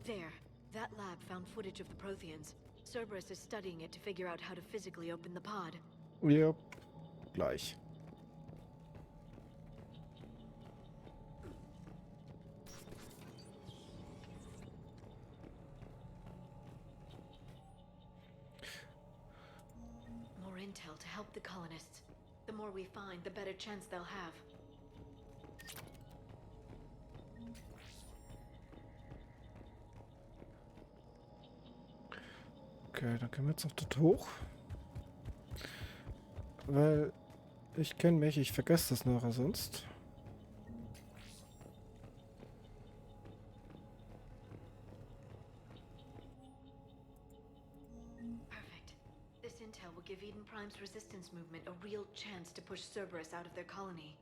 There. That lab found footage of the Protheans. Cerberus is studying it to figure out how to physically open the pod. Yep. Gleich. More intel to help the colonists. The more we find, the better chance they'll have. Okay, dann können wir jetzt noch dort hoch. Weil ich kenne mich, ich vergesse das nachher sonst. Perfect. This intel will give Eden Prime's resistance movement a real chance to push Cerberus out of their colony.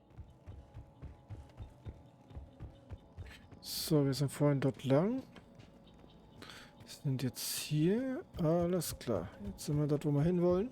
So, wir sind vorhin dort lang. Sind jetzt hier. Alles klar. Jetzt sind wir dort, wo wir hinwollen.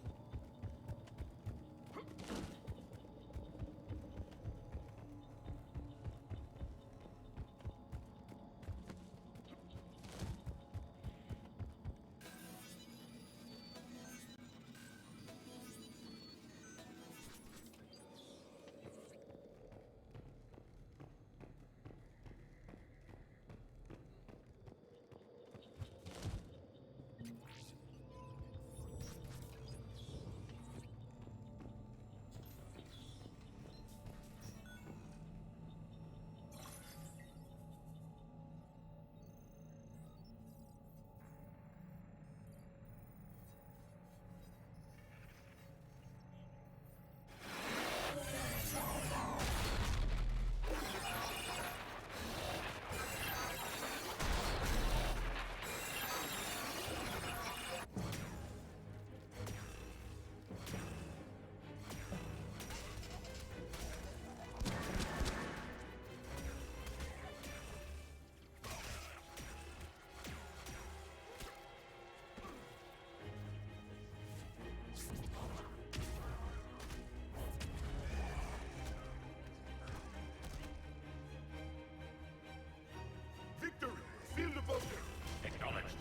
Victory! Seal the bunker! Acknowledged.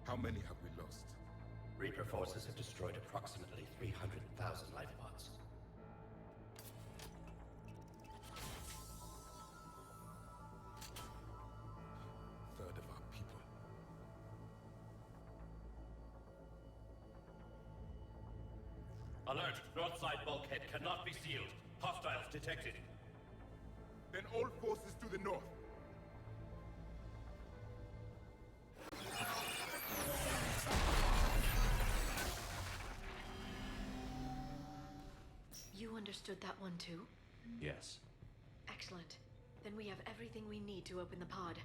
How many have we lost? Reaper forces have destroyed approximately 300,000 life pods. Third of our people. Alert! Broadside bulkhead cannot be sealed. Hostiles detected. Then all forces to the north. You understood that one too? Yes. Excellent. Then we have everything we need to open the pod.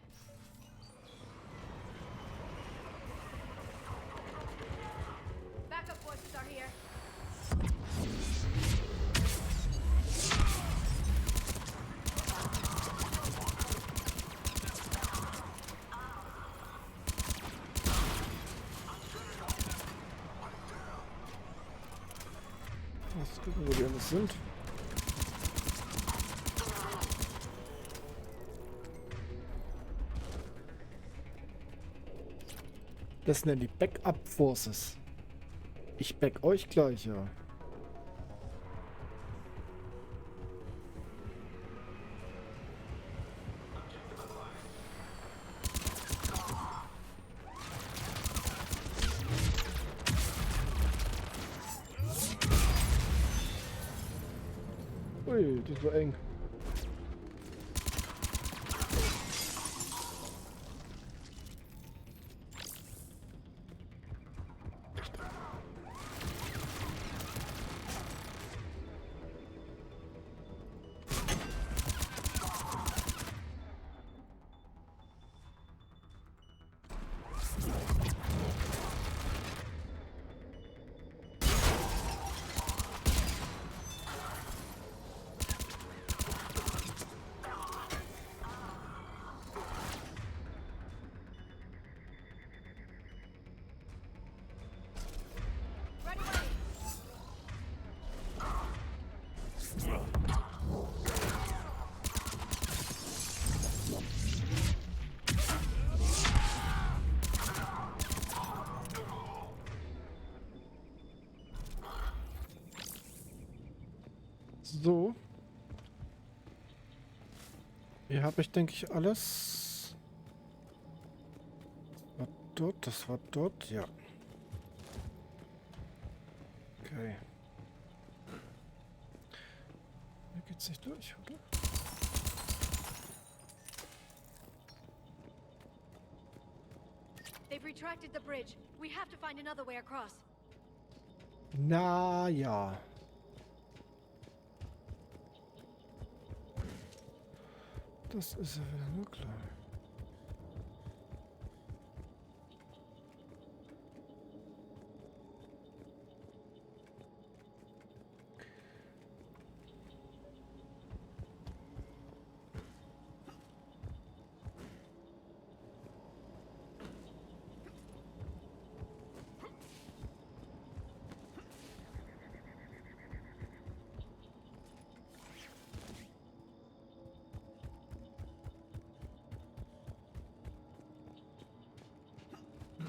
Backup forces are here. Lass gucken, wo die alles sind. Das nennen die Backup Forces. Ich back euch gleich, ja. Ui, das war eng. So. Hier habe ich, denke ich, alles. Das war dort, ja. Okay. Hier geht's nicht durch, oder? They've retracted the bridge. We have to find another way across. Na ja. Das ist ja wieder nur klar.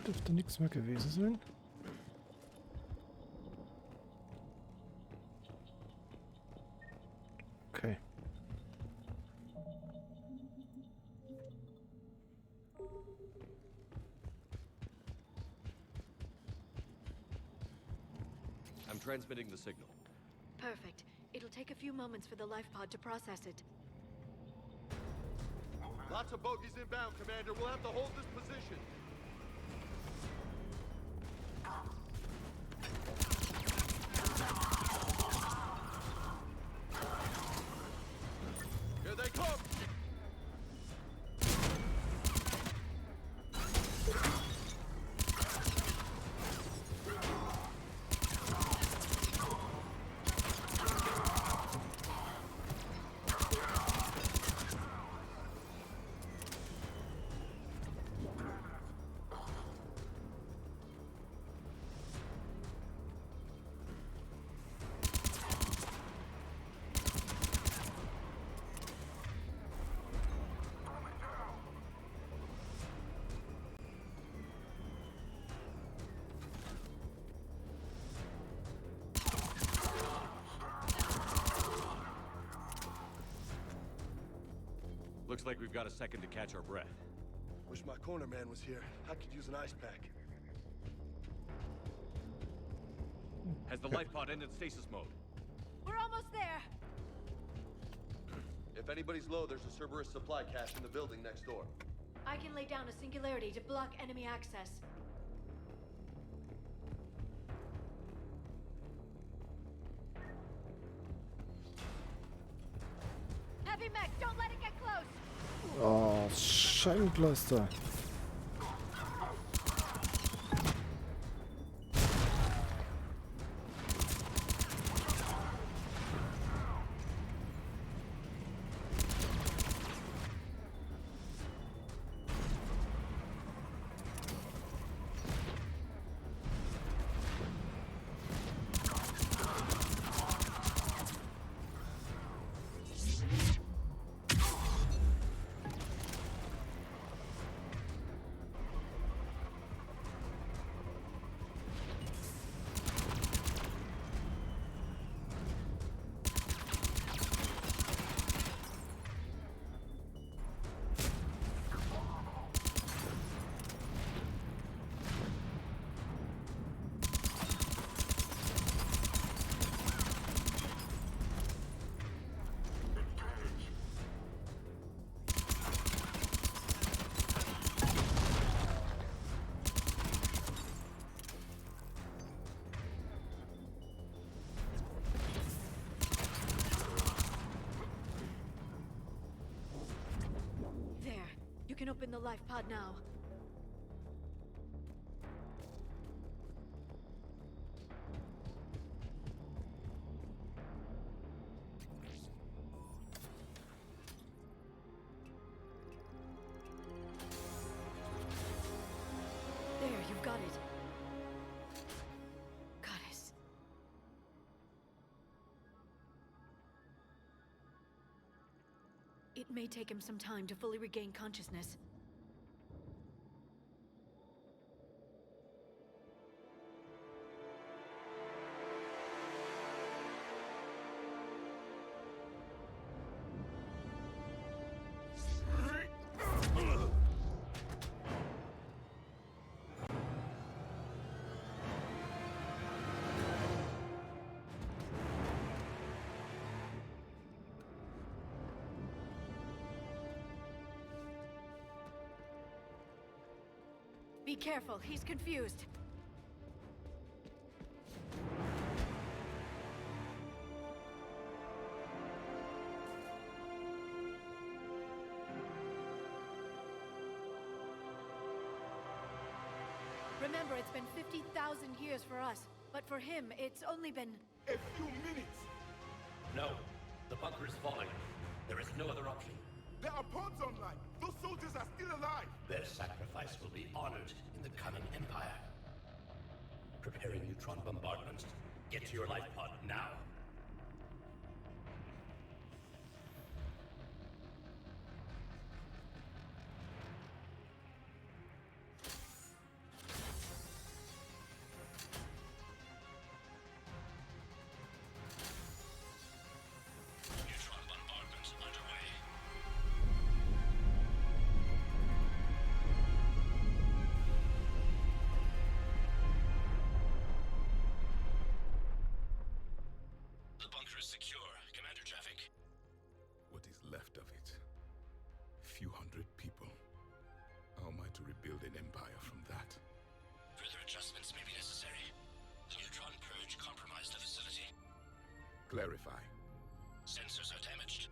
Dürfte nichts mehr gewesen sein. Okay. I'm transmitting the signal. Perfect. It'll take a few moments for the life pod to process it. Lots of bogies inbound, Commander. We'll have to hold this position. Here they come! Looks like we've got a second to catch our breath. Wish my corner man was here. I could use an ice pack. Has the life pod ended stasis mode? We're almost there. If anybody's low, there's a Cerberus supply cache in the building next door. I can lay down a singularity to block enemy access. Heavy mech, don't let it get close. Oh, Scheibenkleister. You can open the life pod now. There, you've got it. Goddess. It may take him some time to fully regain consciousness. Be careful, he's confused. Remember, it's been 50,000 years for us, but for him, it's only been... A few minutes! No. The bunker is falling. There is no other option. There are pods online! Those soldiers are still alive! Their sacrifice will be honored in the coming Empire. Preparing neutron bombardment. Get to your life pod now. Neutron bombardment underway. The bunker is secure, Commander Traffic. What is left of it? Few hundred people. How am I to rebuild an empire from that? Further adjustments may be necessary. The neutron purge compromised the facility. Clarify. Sensors are damaged.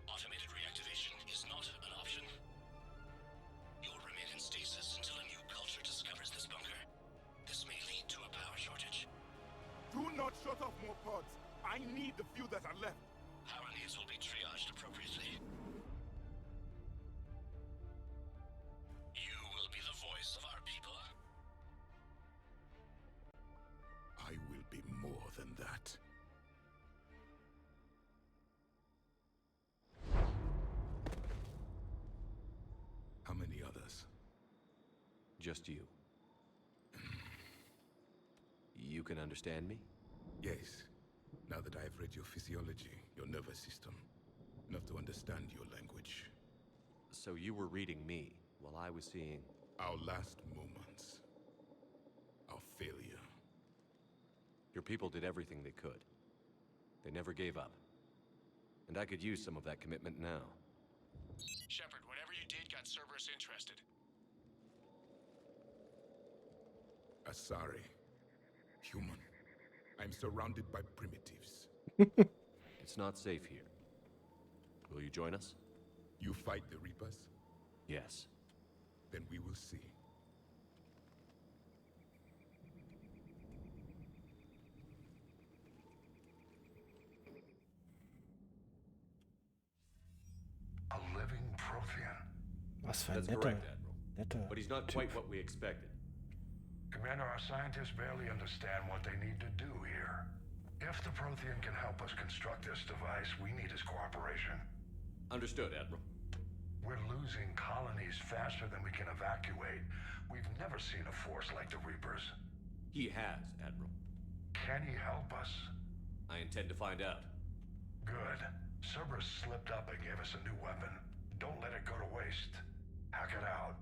Automated reactivation is not an option. You'll remain in stasis until a new culture discovers this bunker. This may lead to a power shortage. Do not shut off more pods! I need the few that are left! Power needs will be triaged appropriately. You will be the voice of our people. I will be more than that. How many others? Just you. You can understand me? Yes. Now that I've read your physiology, your nervous system, enough to understand your language. So you were reading me while I was seeing... Our last moments. Our failure. Your people did everything they could. They never gave up. And I could use some of that commitment now. Shepard, whatever you did got Cerberus interested. Asari. Human. I'm surrounded by primitives. It's not safe here. Will you join us? You fight the Reapers? Yes. Then we will see. A living Prothean. Was für ein That's netter, correct, Admiral. netter But he's not Typ. quite what we expected. Commander, our scientists barely understand what they need to do here. If the Prothean can help us construct this device, we need his cooperation. Understood, Admiral. We're losing colonies faster than we can evacuate. We've never seen a force like the Reapers. He has, Admiral. Can he help us? I intend to find out. Good. Cerberus slipped up and gave us a new weapon. Don't let it go to waste. Hack it out.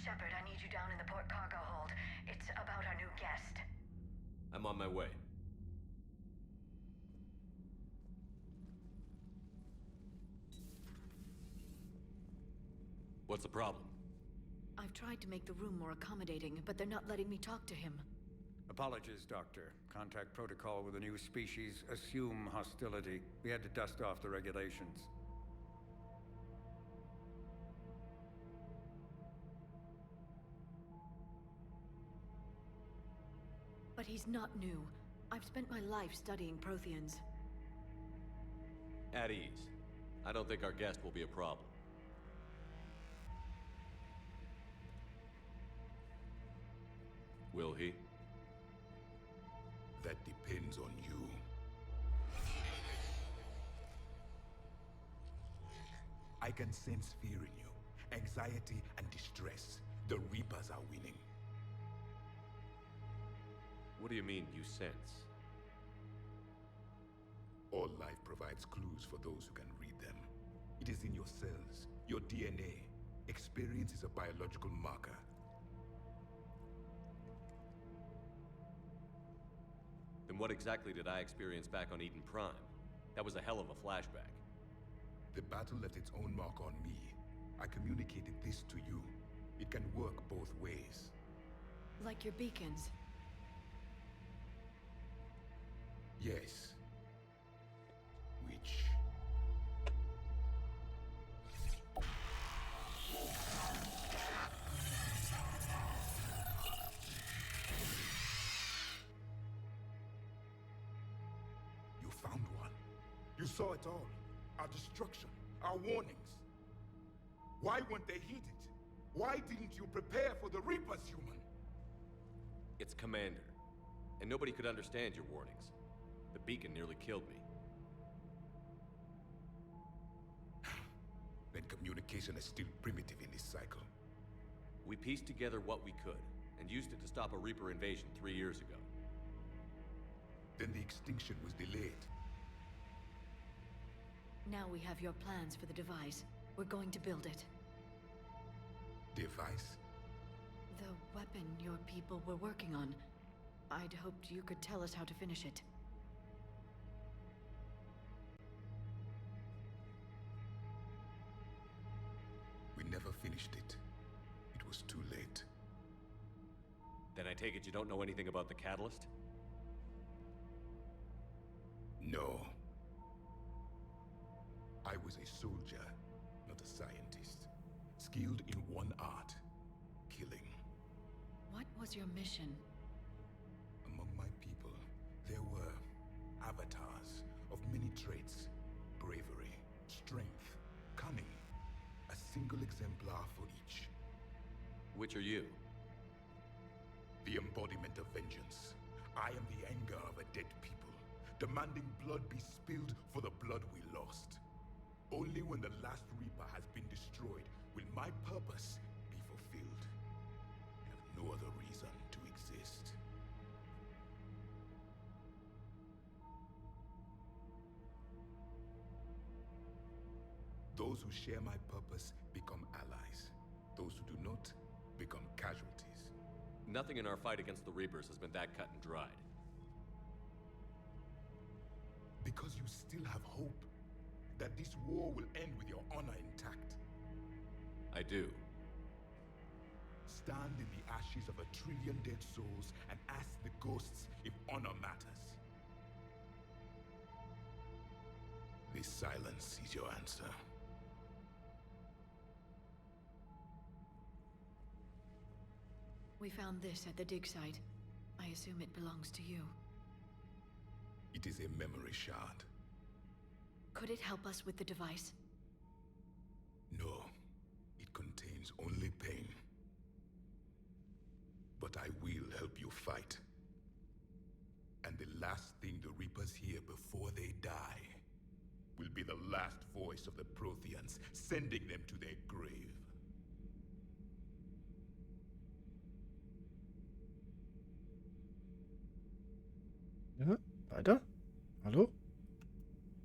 Shepard, I need you down in the port cargo hold. It's about our new guest. I'm on my way. What's the problem? I've tried to make the room more accommodating, but they're not letting me talk to him. Apologies, Doctor. Contact protocol with a new species. Assume hostility. We had to dust off the regulations. But he's not new. I've spent my life studying Protheans. At ease. I don't think our guest will be a problem. Will he? That depends on you. I can sense fear in you, anxiety and distress. The Reapers are winning. What do you mean, you sense? All life provides clues for those who can read them. It is in your cells, your DNA. Experience is a biological marker. Then what exactly did I experience back on Eden Prime? That was a hell of a flashback. The battle left its own mark on me. I communicated this to you. It can work both ways. Like your beacons. Yes. Which... You found one. You saw it all. Our destruction, our warnings. Why weren't they heeded? Why didn't you prepare for the Reapers, human? It's Commander. And nobody could understand your warnings. The beacon nearly killed me. Then communication is still primitive in this cycle. We pieced together what we could, and used it to stop a Reaper invasion 3 years ago. Then the extinction was delayed. Now we have your plans for the device. We're going to build it. Device? The weapon your people were working on. I'd hoped you could tell us how to finish it. We never finished it. It was too late. Then I take it you don't know anything about the catalyst? No. I was a soldier, not a scientist. Skilled in one art, killing. What was your mission? Among my people, there were avatars of many traits. Bravery, strength, cunning. A single exemplar for each. Which are you? The embodiment of vengeance. I am the anger of a dead people, demanding blood be spilled for the blood we lost. Only when the last Reaper has been destroyed will my purpose be fulfilled. I have no other reason to exist. Those who share my purpose become allies. Those who do not become casualties. Nothing in our fight against the Reapers has been that cut and dried. Because you still have hope that this war will end with your honor intact. I do. Stand in the ashes of 1 trillion dead souls and ask the ghosts if honor matters. This silence is your answer. We found this at the dig site. I assume it belongs to you. It is a memory shard. Could it help us with the device? No. It contains only pain. But I will help you fight. And the last thing the Reapers hear before they die will be the last voice of the Protheans, sending them to their grave. Ja, weiter. Hallo?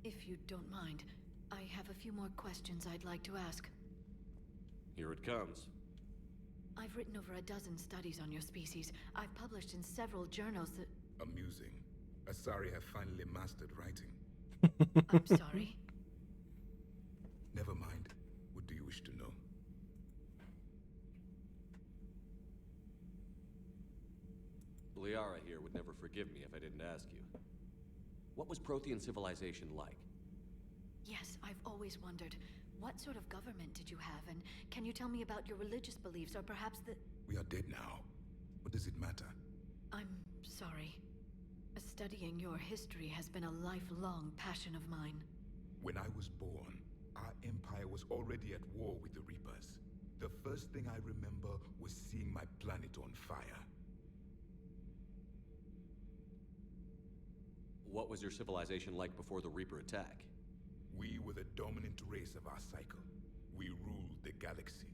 If you don't mind, I have a few more questions I'd like to ask. Here it comes. I've written over a dozen studies on your species. I've published in several journals that... Amusing. Asari have finally mastered writing. I'm sorry. Never mind. What do you wish to know? Liara here would never forgive me if I didn't ask you. What was Prothean civilization like? Yes, I've always wondered. What sort of government did you have, and can you tell me about your religious beliefs, or perhaps the... We are dead now. What does it matter? I'm sorry. Studying your history has been a lifelong passion of mine. When I was born, our empire was already at war with the Reapers. The first thing I remember was seeing my planet on fire. What was your civilization like before the Reaper attack? We were the dominant race of our cycle. We ruled the galaxy.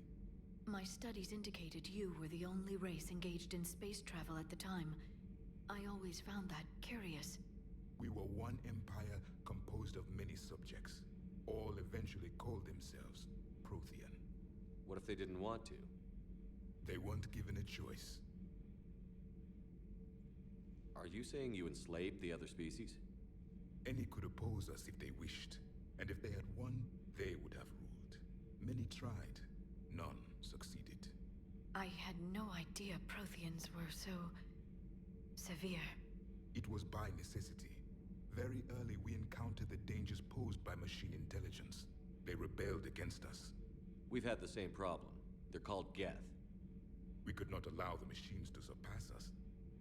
My studies indicated you were the only race engaged in space travel at the time. I always found that curious. We were one empire composed of many subjects. All eventually called themselves Prothean. What if they didn't want to? They weren't given a choice. Are you saying you enslaved the other species? Any could oppose us if they wished. And if they had won, they would have ruled. Many tried, none succeeded. I had no idea Protheans were so severe. It was by necessity. Very early we encountered the dangers posed by machine intelligence. They rebelled against us. We've had the same problem. They're called Geth. We could not allow the machines to surpass us.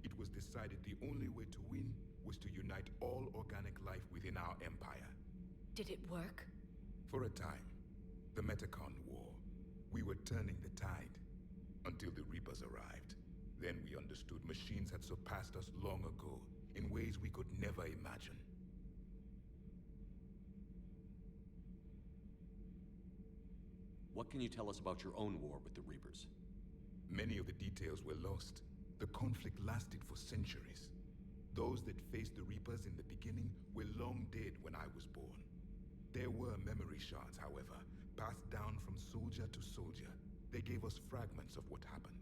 It was decided the only way to win was to unite all organic life within our empire. Did it work? For a time. The Metacon War. We were turning the tide. Until the Reapers arrived. Then we understood machines had surpassed us long ago, in ways we could never imagine. What can you tell us about your own war with the Reapers? Many of the details were lost. The conflict lasted for centuries. Those that faced the Reapers in the beginning were long dead when I was born. There were memory shards, however, passed down from soldier to soldier. They gave us fragments of what happened.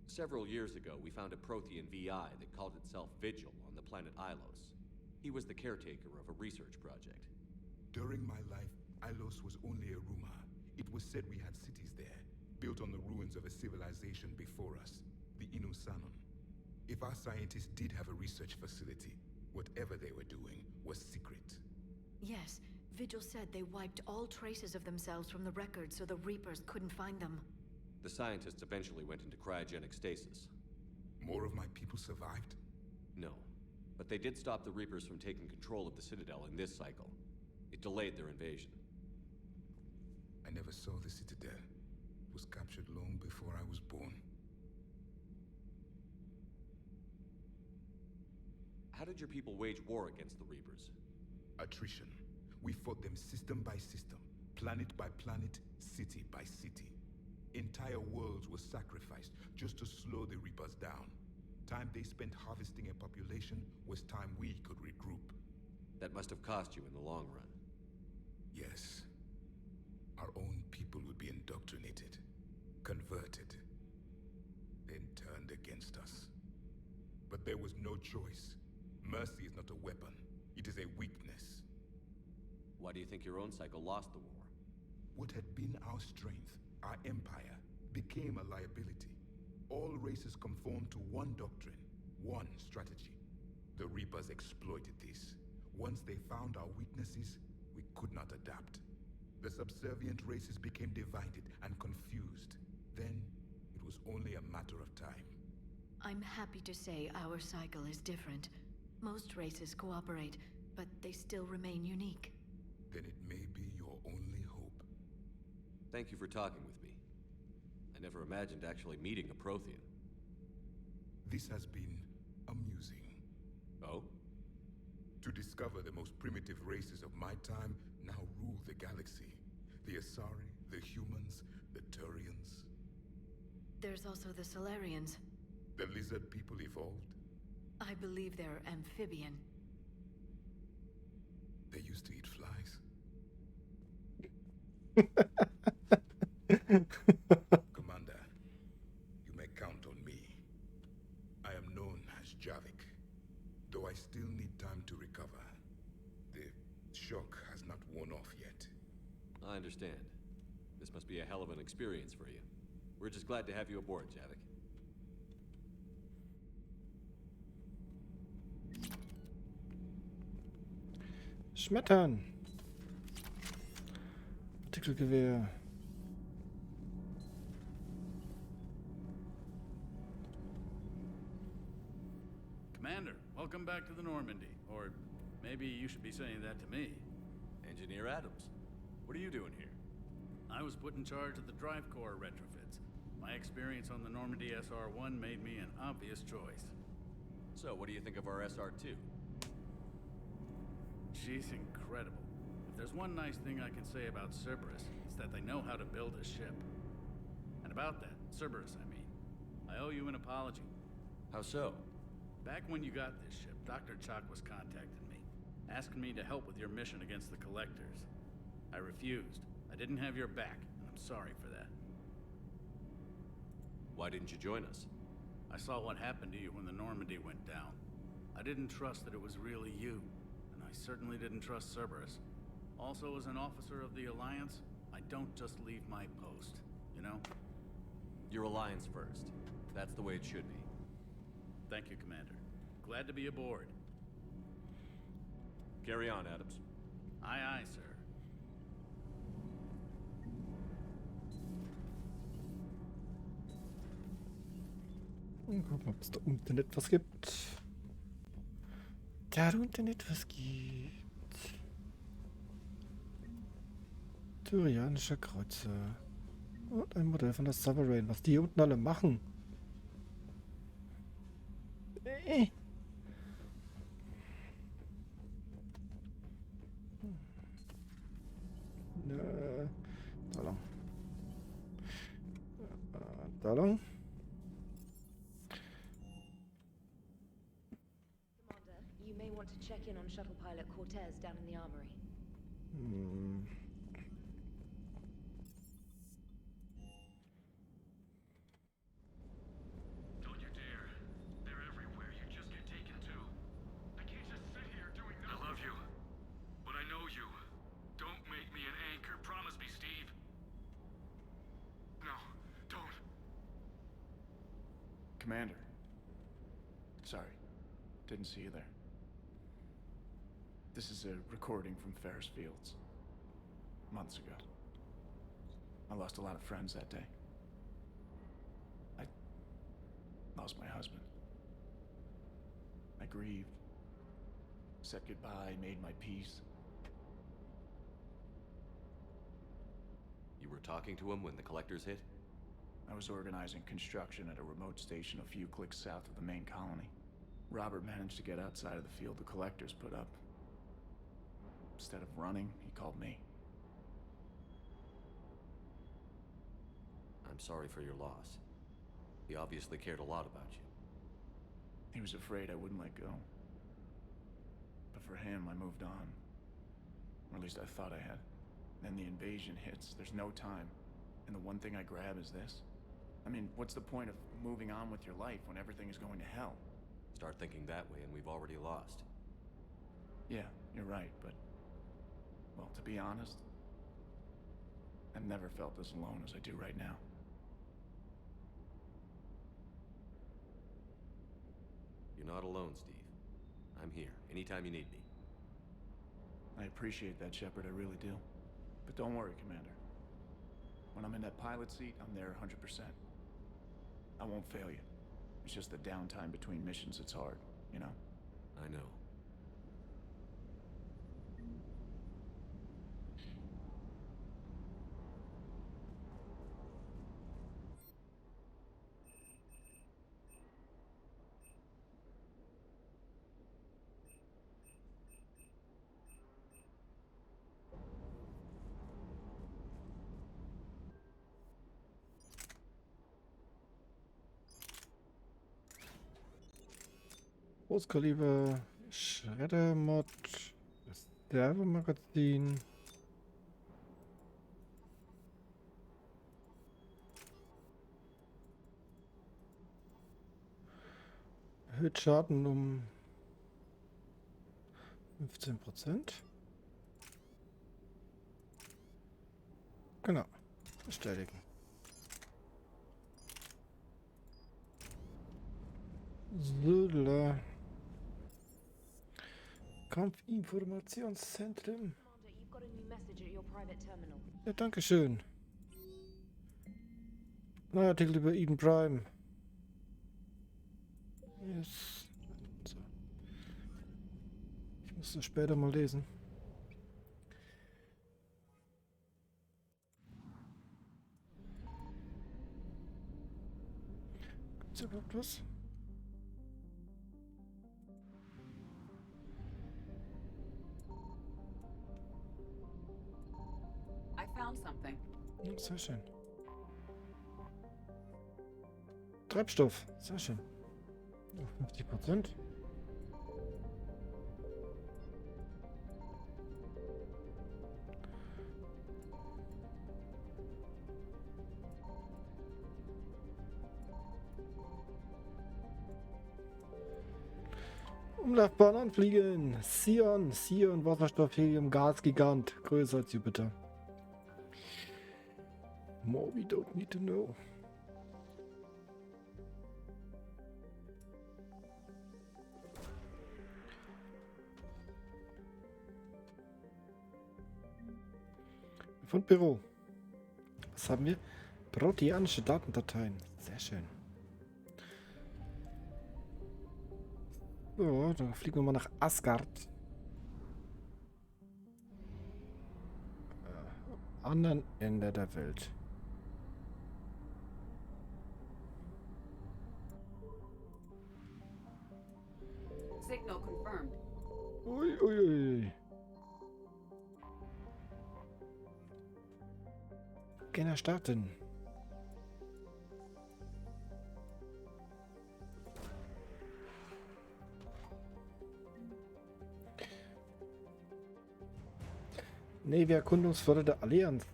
Several years ago, we found a Prothean VI that called itself Vigil on the planet Ilos. He was the caretaker of a research project. During my life, Ilos was only a rumor. It was said we had cities there, built on the ruins of a civilization before us, the Inusanon. If our scientists did have a research facility, whatever they were doing was secret. Yes, Vigil said they wiped all traces of themselves from the records so the Reapers couldn't find them. The scientists eventually went into cryogenic stasis. More of my people survived? No, but they did stop the Reapers from taking control of the Citadel in this cycle. It delayed their invasion. I never saw the Citadel. It was captured long before I was born. How did your people wage war against the Reapers? Attrition. We fought them system by system, planet by planet, city by city. Entire worlds were sacrificed just to slow the Reapers down. Time they spent harvesting a population was time we could regroup. That must have cost you in the long run. Yes. Our own people would be indoctrinated, converted, then turned against us. But there was no choice. Mercy is not a weapon. It is a weakness. Why do you think your own cycle lost the war? What had been our strength, our empire, became a liability. All races conformed to one doctrine, one strategy. The Reapers exploited this. Once they found our weaknesses, we could not adapt. The subservient races became divided and confused. Then, it was only a matter of time. I'm happy to say our cycle is different. Most races cooperate, but they still remain unique. Then it may be your only hope. Thank you for talking with me. I never imagined actually meeting a Prothean. This has been amusing. Oh? To discover the most primitive races of my time now rule the galaxy. The Asari, the humans, the Turians. There's also the Solarians. The lizard people evolved. I believe they're amphibian. They used to eat flies. Commander, you may count on me. I am known as Javik, though I still need time to recover. The shock has not worn off yet. I understand. This must be a hell of an experience for you. We're just glad to have you aboard, Javik. Schmettern. Partikelgewehr. Commander, welcome back to the Normandy. Or maybe you should be saying that to me. Engineer Adams, what are you doing here? I was put in charge of the drive core retrofits. My experience on the Normandy SR-1 made me an obvious choice. So, what do you think of our SR-2? She's incredible. If there's one nice thing I can say about Cerberus, it's that they know how to build a ship. And about that, Cerberus, I mean, I owe you an apology. How so? Back when you got this ship, Dr. Chalk was contacting me, asking me to help with your mission against the Collectors. I refused. I didn't have your back, and I'm sorry for that. Why didn't you join us? I saw what happened to you when the Normandy went down. I didn't trust that it was really you, and I certainly didn't trust Cerberus. Also, as an officer of the Alliance, I don't just leave my post, you know? Your Alliance first. That's the way it should be. Thank you, Commander. Glad to be aboard. Carry on, Adams. Aye, aye, sir. Gucken, ob es da unten etwas gibt. Da unten etwas gibt. Turianischer Kreuzer. Und ein Modell von der Sovereign. Was die hier unten alle machen. Da lang. Da lang. Commander, you may want to check in on shuttle pilot Cortez down in the armory. Don't you dare. They're everywhere. You just get taken to. I can't just sit here doing nothing. I love you. But I know you. Don't make me an anchor. Promise me, Steve. No, don't. Commander. Sorry. Didn't see you there. This is a recording from Ferris Fields. Months ago. I lost a lot of friends that day. I lost my husband. I grieved. Said goodbye, made my peace. You were talking to him when the Collectors hit? I was organizing construction at a remote station a few clicks south of the main colony. Robert managed to get outside of the field the Collectors put up. Instead of running, he called me. I'm sorry for your loss. He obviously cared a lot about you. He was afraid I wouldn't let go. But for him, I moved on. Or at least I thought I had. Then the invasion hits. There's no time. And the one thing I grab is this. I mean, what's the point of moving on with your life when everything is going to hell? Start thinking that way and we've already lost. Yeah, you're right, but... well, to be honest, I've never felt as alone as I do right now. You're not alone, Steve. I'm here, anytime you need me. I appreciate that, Shepard, I really do. But don't worry, Commander. When I'm in that pilot seat, I'm there 100%. I won't fail you. It's just the downtime between missions that's hard, you know? I know. Großkaliber Schreddermod, Reservemagazin. Erhöht Schaden um 15%. Genau. Bestätigen. So, Kampfinformationszentrum. Ja, danke schön. Neuer Artikel über Eden Prime. Yes. So. Ich muss das später mal lesen. Gibt's überhaupt was? Something. Sehr schön. Treibstoff. Sehr schön. 50%. Umlaufbahn anfliegen. Sion, Wasserstoff, Helium, Gas, Gigant. Größer als Jupiter. More we don't need to know. Von Büro. Was haben wir? Proteanische Datendateien. Sehr schön. So, dann fliegen wir mal nach Asgard. Anderen Ende der Welt. Signal confirmed. Ui, ui, ui. Gerne starten. Navy Erkundungsflotte der Allianz.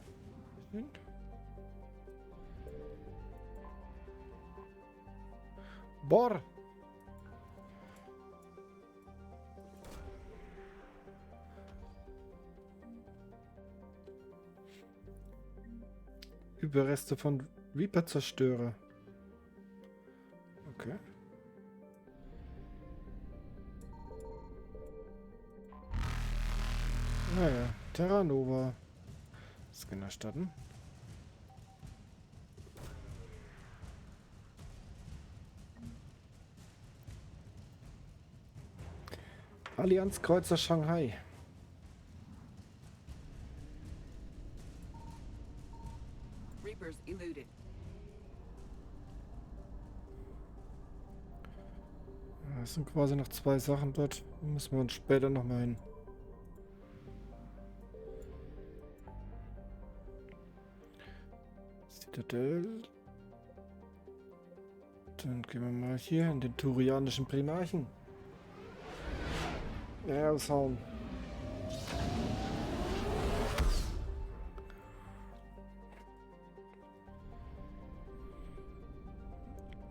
Bohr. Überreste von Reaper-Zerstörer. Okay. Naja, Terra Nova. Scanner starten. Allianz Kreuzer Shanghai. Reapers eluded. Es sind quasi noch 2 Sachen dort. Da müssen wir uns später nochmal hin. Citadel. Dann gehen wir mal hier in den Turianischen Primarchen. Ja, aushauen.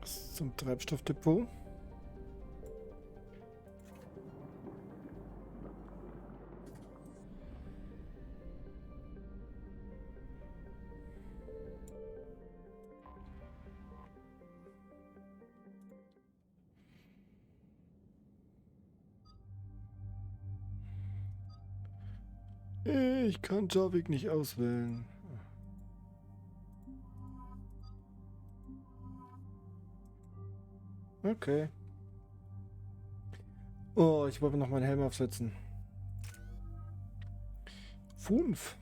Zum Treibstoffdepot. Ich kann Javik nicht auswählen. Okay. Oh, ich wollte noch meinen Helm aufsetzen. 5.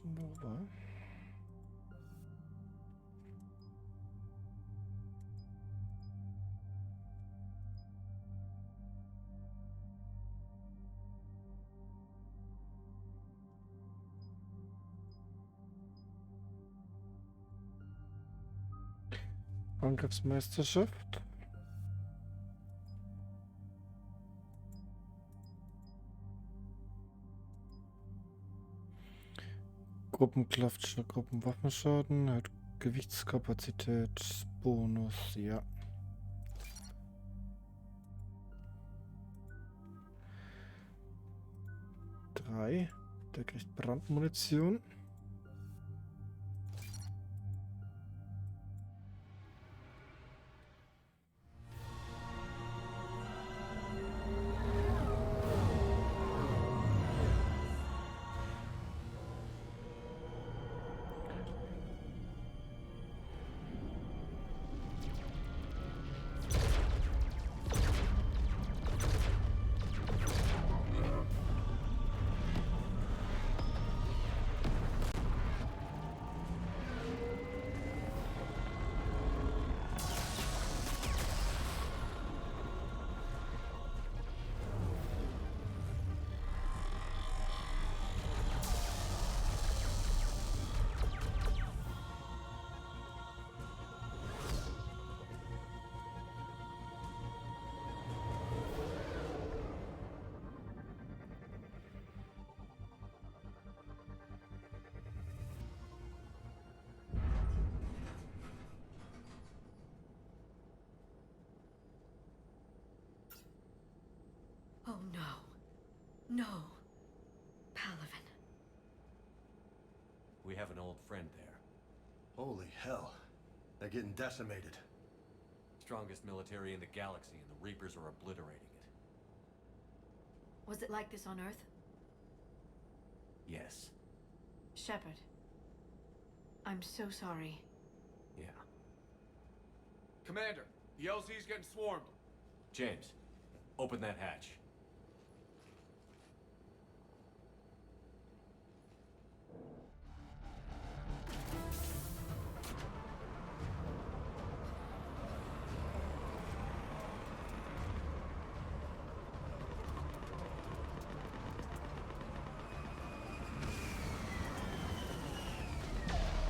Nova. Angriffsmeisterschaft. Gruppenkraft, Gruppenwaffenschaden, hat Gewichtskapazität, Bonus, ja. Drei, der kriegt Brandmunition. No. Palaven. We have an old friend there. Holy hell. They're getting decimated. Strongest military in the galaxy, and the Reapers are obliterating it. Was it like this on Earth? Yes. Shepard. I'm so sorry. Yeah. Commander, the LZ's getting swarmed. James, open that hatch.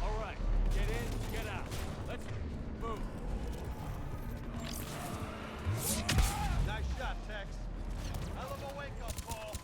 All right, get in, get out. Let's move. Nice shot, Tex. Hell of a wake-up call.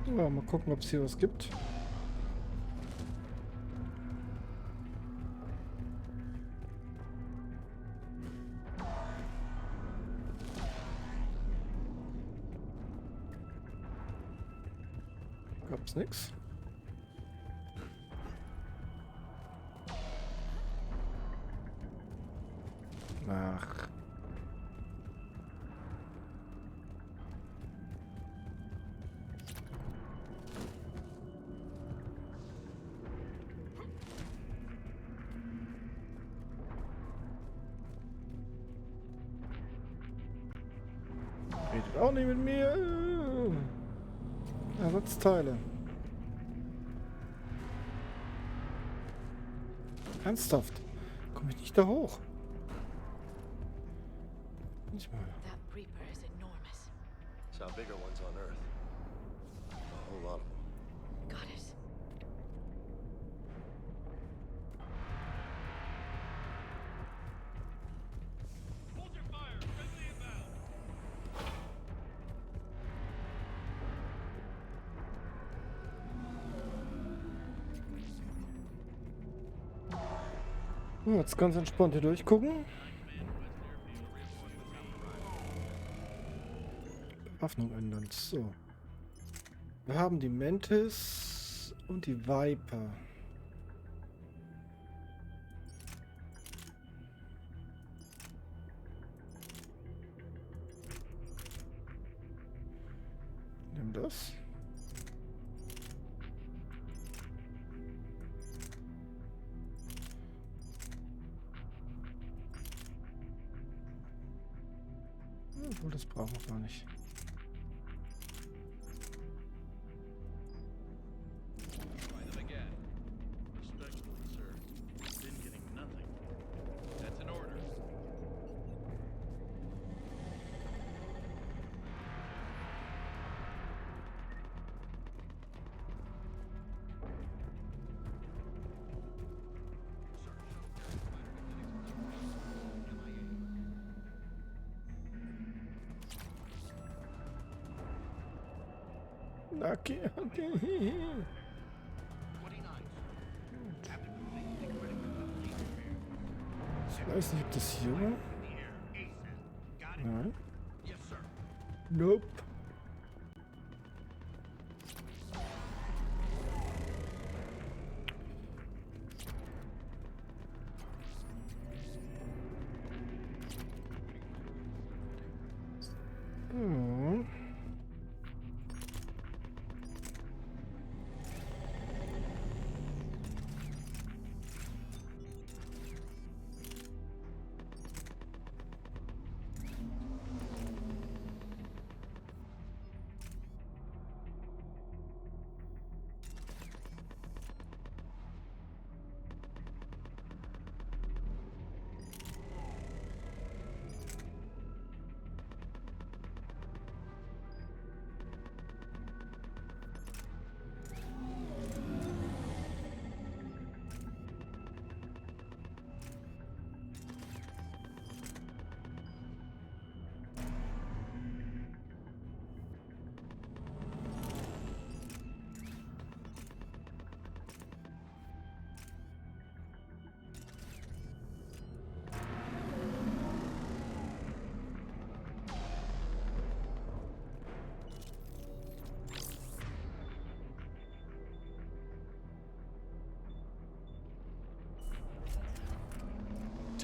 Ja, mal gucken, ob es hier was gibt. Gab's nix. Ach. Redet auch nicht mit mir. Ersatzteile. Ernsthaft? Komme ich nicht da hoch? Nicht mal. That Reaper is enormous. Saw bigger ones on Earth. A whole lot of them. Got it. Hold your fire. Friendly inbound. Jetzt ganz entspannt hier durchgucken. Bewaffnung ändern. So. Wir haben die Mantis und die Viper. Nimm das. Obwohl, das brauchen wir gar nicht. Try them again. Respectfully, sir. You've been getting nothing. That's an order. Okay, okay. Ich weiß nicht, ob das hier war. Nein. Nope. Hm.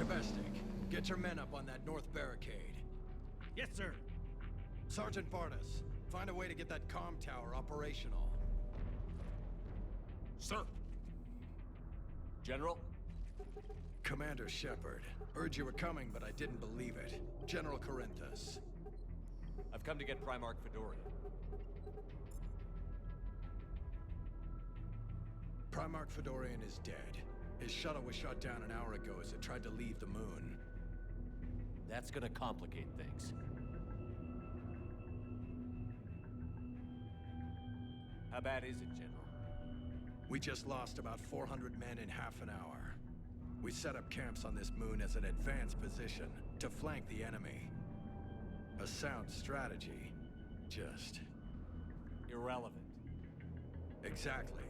Tavestic, get your men up on that north barricade. Yes, sir. Sergeant Barnes, find a way to get that comm tower operational. Sir. General? Commander Shepard. Heard you were coming, but I didn't believe it. General Corinthus. I've come to get Primarch Fedorian. Primarch Fedorian is dead. His shuttle was shot down an hour ago as it tried to leave the moon. That's gonna complicate things. How bad is it, General? We just lost about 400 men in half an hour. We set up camps on this moon as an advanced position to flank the enemy. A sound strategy, just... irrelevant. Exactly.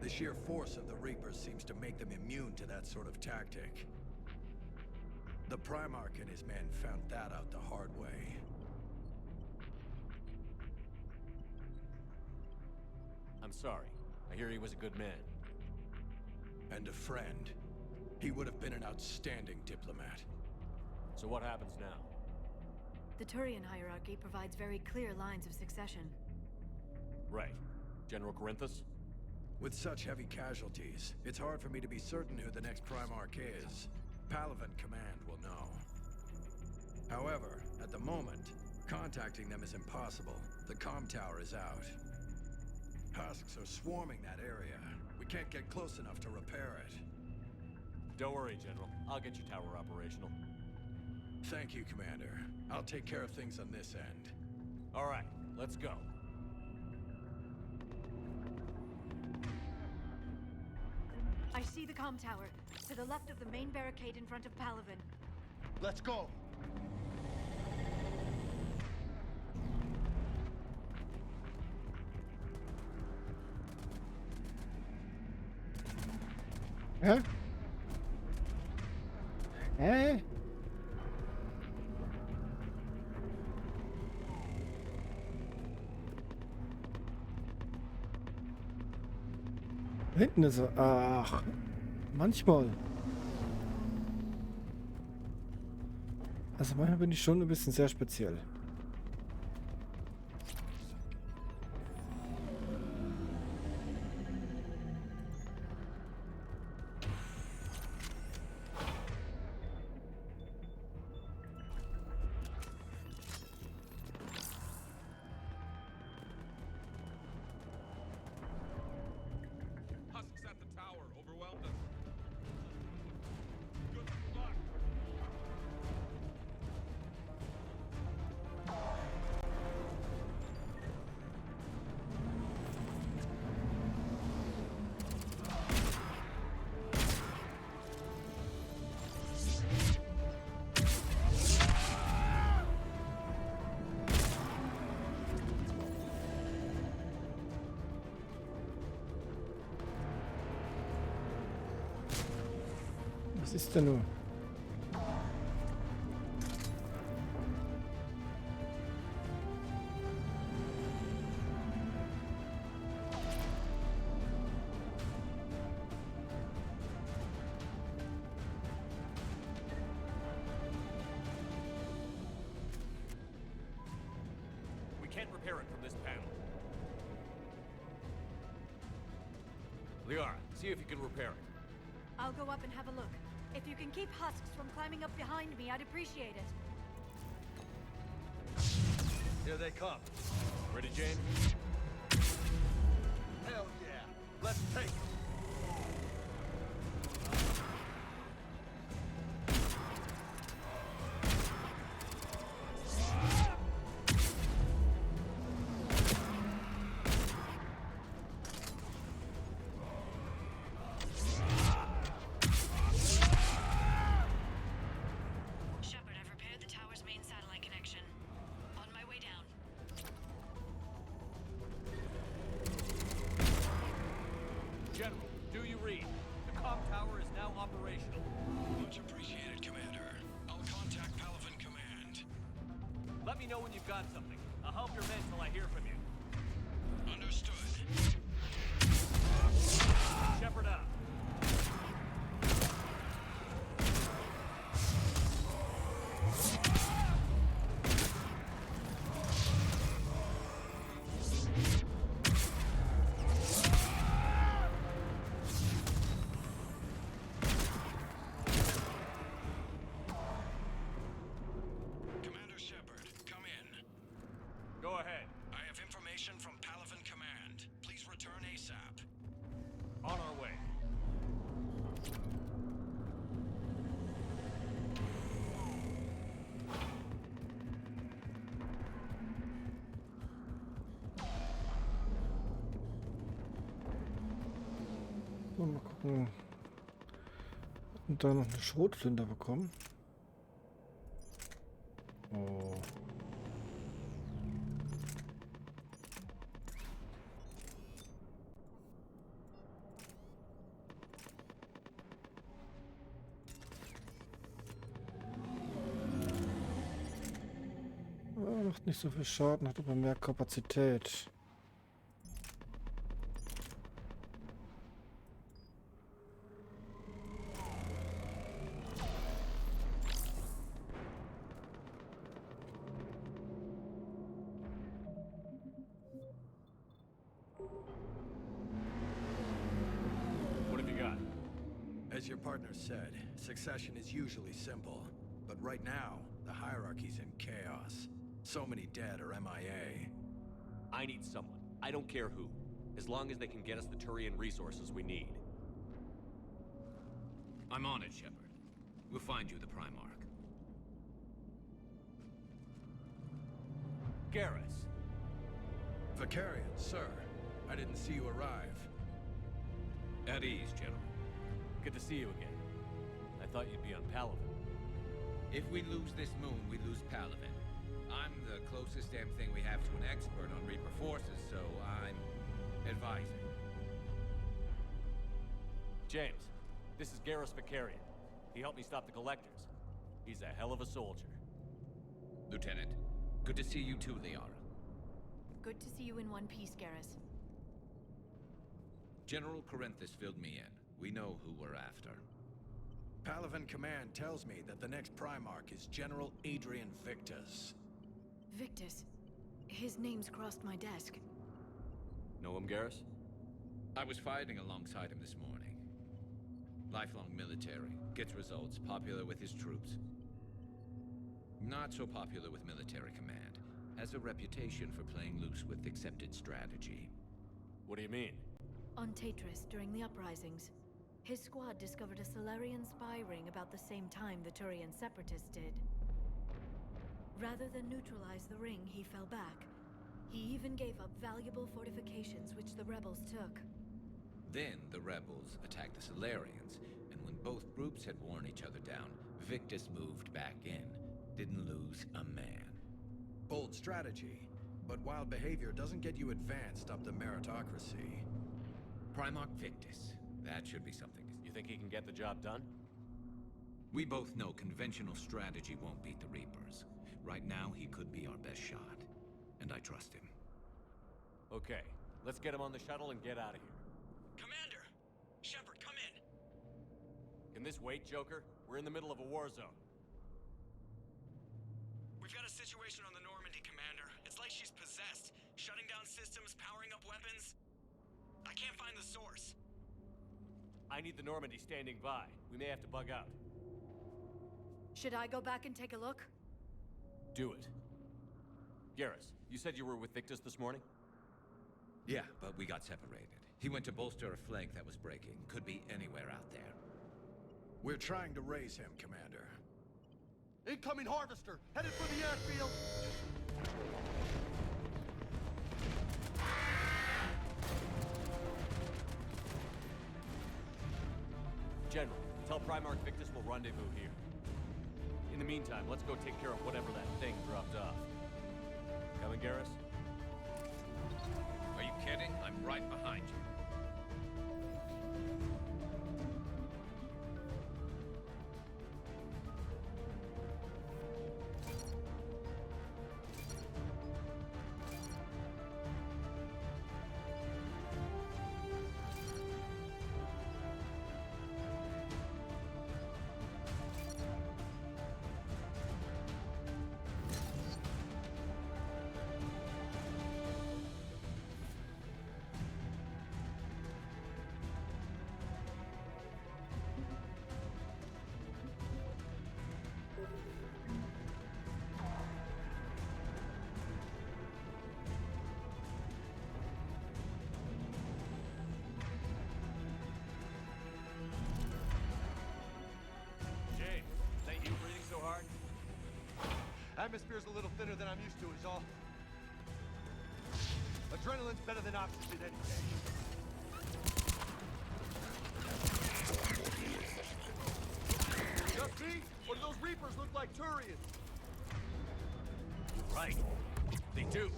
The sheer force of the Reapers seems to make them immune to that sort of tactic. The Primarch and his men found that out the hard way. I'm sorry. I hear he was a good man. And a friend. He would have been an outstanding diplomat. So what happens now? The Turian hierarchy provides very clear lines of succession. Right. General Corinthus? With such heavy casualties, it's hard for me to be certain who the next Primarch is. Palaven Command will know. However, at the moment, contacting them is impossible. The comm tower is out. Husks are swarming that area. We can't get close enough to repair it. Don't worry, General. I'll get your tower operational. Thank you, Commander. I'll take care of things on this end. All right, let's go. I see the comm tower, to the left of the main barricade in front of Palaven. Let's go! Hä? Hä? Da hinten ist er. Ach, manchmal. Also manchmal bin ich schon ein bisschen sehr speziell. Was ist denn nur? We can't repair it from this panel. Liara, see if you can repair it. I'll go up and have a look. If you can keep husks from climbing up behind me, I'd appreciate it. Here they come. Ready, Jane? Hell yeah! Let's take them! General, do you read? The comm tower is now operational. Much appreciated, Commander. I'll contact Palaven Command. Let me know when you've got something. I'll help your men till I hear from you. Understood. Shepard up. return ASAP. On our way. So, mal gucken. Und da noch eine Schrotflinte bekommen. Oh. Macht nicht so viel Schaden, hat aber mehr Kapazität. What have you got? As your partner said, succession is usually simple. But right now, the hierarchy's in chaos. So many dead or MIA. I need someone. I don't care who. As long as they can get us the Turian resources we need. I'm on it, Shepard. We'll find you the Primarch. Garrus. Vicarian, sir. I didn't see you arrive. At ease, General. Good to see you again. I thought you'd be on Palaven. If we lose this moon, we lose Palaven. I'm the closest damn thing we have to an expert on Reaper forces, so I'm advising. James, this is Garrus Vicarian. He helped me stop the Collectors. He's a hell of a soldier. Lieutenant, good to see you too, Liara. Good to see you in one piece, Garrus. General Corinthus filled me in. We know who we're after. Palaven Command tells me that the next Primarch is General Adrian Victus. Victus. His name's crossed my desk. Know him, Garrus? I was fighting alongside him this morning. Lifelong military, gets results, popular with his troops. Not so popular with military command. Has a reputation for playing loose with accepted strategy. What do you mean? On Tatris, during the uprisings, his squad discovered a Solarian spy ring about the same time the Turian Separatists did. Rather than neutralize the ring, he fell back. He even gave up valuable fortifications which the rebels took. Then the rebels attacked the Solarians, and when both groups had worn each other down, Victus moved back in. Didn't lose a man. Bold strategy, but wild behavior doesn't get you advanced up the meritocracy. Primarch Victus. That should be something. You think he can get the job done? We both know conventional strategy won't beat the Reapers. Right now, he could be our best shot. And I trust him. Okay, let's get him on the shuttle and get out of here. Commander! Shepard, come in! Can this wait, Joker? We're in the middle of a war zone. We've got a situation on the Normandy, Commander. It's like she's possessed. Shutting down systems, powering up weapons. I can't find the source. I need the Normandy standing by. We may have to bug out. Should I go back and take a look? Do it. Garrus, you said you were with Victus this morning? Yeah, but we got separated. He went to bolster a flank that was breaking. Could be anywhere out there. We're trying to raise him, Commander. Incoming Harvester! Headed for the airfield! General, tell Primarch Victus we'll rendezvous here. In the meantime, let's go take care of whatever that thing dropped off. Coming, Garrus? Are you kidding? I'm right behind you. atmosphere's a little thinner than I'm used to, is all. Adrenaline's better than oxygen any day. Just me? Or do those Reapers look like Turians? You're right. They do.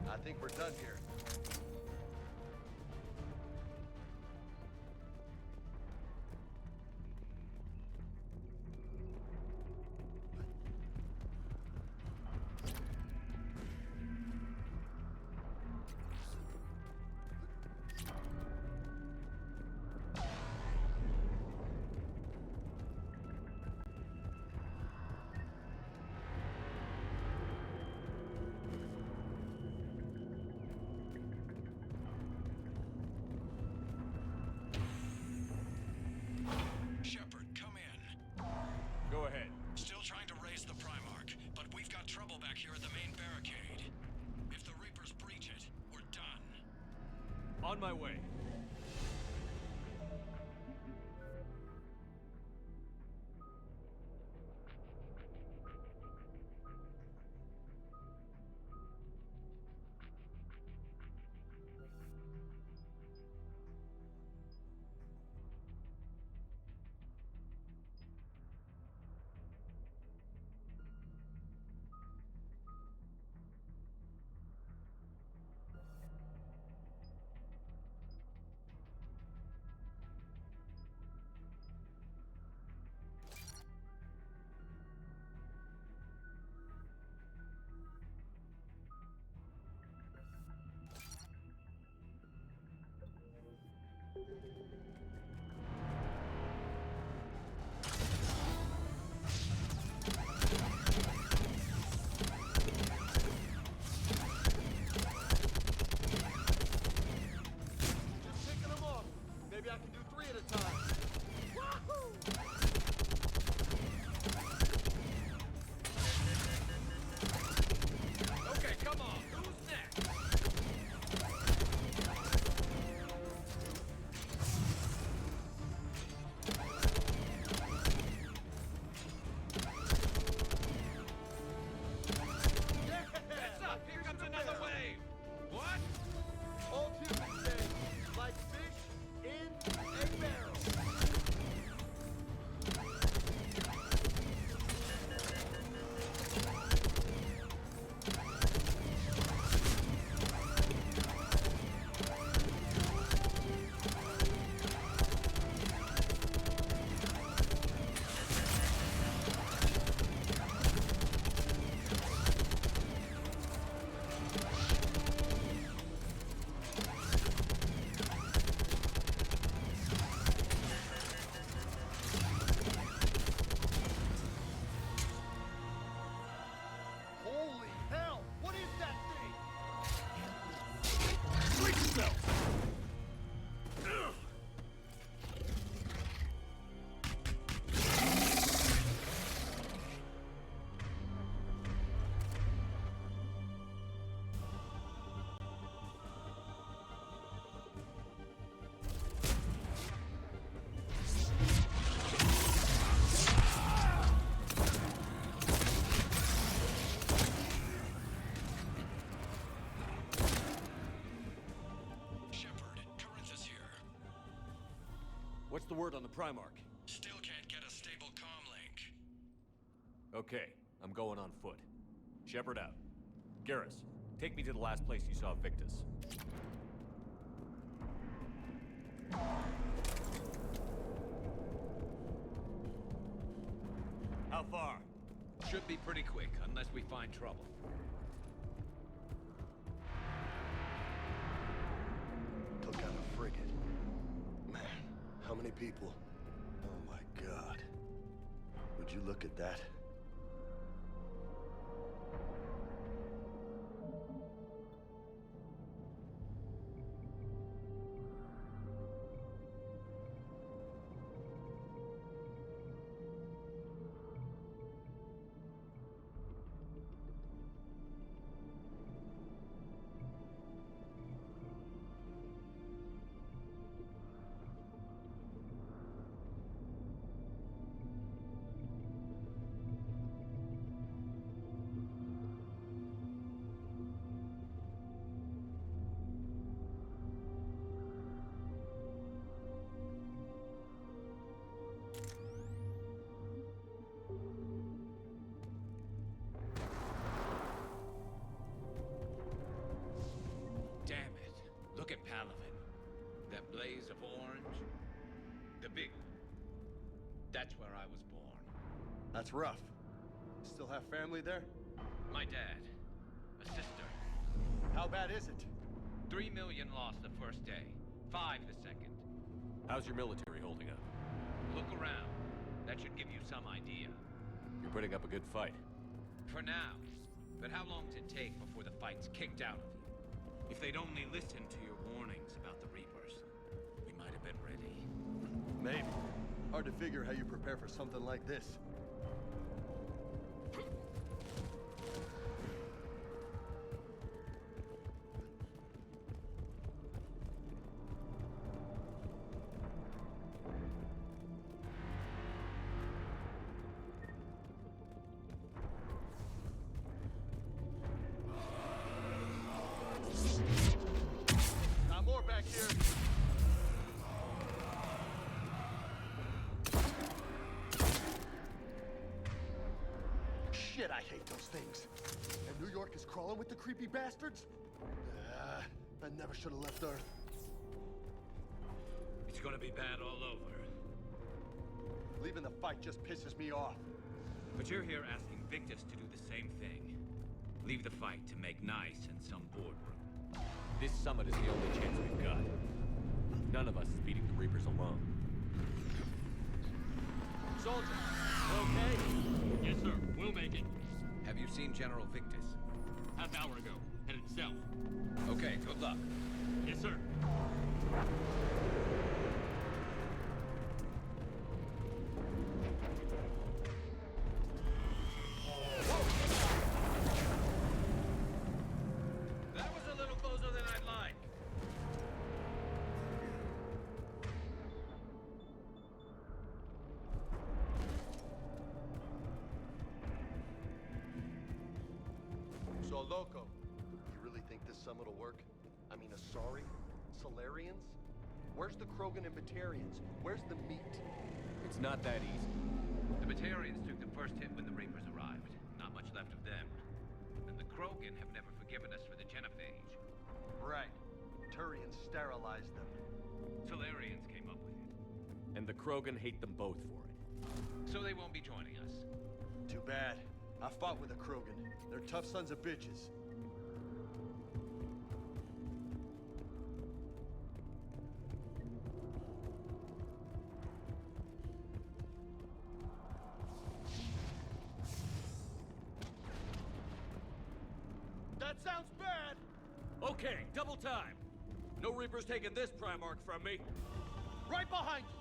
I think we're done here. Shepard, come in. Go ahead. Still trying to raise the Primarch, but we've got trouble back here at the main barricade. If the Reapers breach it, we're done. On my way. Just picking them off. Maybe I can do 3 at a time. Wahoo! Okay, come on. Who's next? Heads up! Here comes another wave! What? Old humans say, like fish in a barrel. Holy hell! What is that thing? Breach yourself! Shepard, Corinthus here. What's the word on the Primarch? Still can't get a stable comm link. Okay, I'm going on foot. Shepard out. Garrus, take me to the last place you saw Victus. How far? Should be pretty quick, unless we find trouble. Took out a frigate. Man, how many people? Oh my god. Would you look at that? Look at Palaven. That blaze of orange. The big one. That's where I was born. That's rough. Still have family there? My dad. A sister. How bad is it? 3 million lost the first day. 5 the second. How's your military holding up? Look around. That should give you some idea. You're putting up a good fight. For now. But how long does it take before the fight's kicked out of you? If they'd only listened to your warnings about the Reapers, we might have been ready. Maybe. Hard to figure how you prepare for something like this. Shit, I hate those things. And New York is crawling with the creepy bastards? I never should have left Earth. It's gonna be bad all over. Leaving the fight just pisses me off. But you're here asking Victus to do the same thing. Leave the fight to make nice in some boardroom. This summit is the only chance we've got. None of us is beating the Reapers alone. Soldier, okay? Yes, sir. We'll make it. Have you seen General Victus? Half hour ago. Headed south. Okay, good luck. Yes, sir. That was a little closer than I'd like. So, Loco, you really think this summit will work? I mean, Asari? Solarians? Where's the Krogan and Batarians? Where's the meat? It's not that easy. The Batarians took the first hit when the Reapers arrived. Not much left of them. And the Krogan have never forgiven us for the Genophage. Right. Turians sterilized them. Solarians came up with it. And the Krogan hate them both for it. So they won't be joining us. Too bad. I fought with a Krogan. They're tough sons of bitches. That sounds bad! Okay, double time. No Reapers taking this Primarch from me. Right behind you!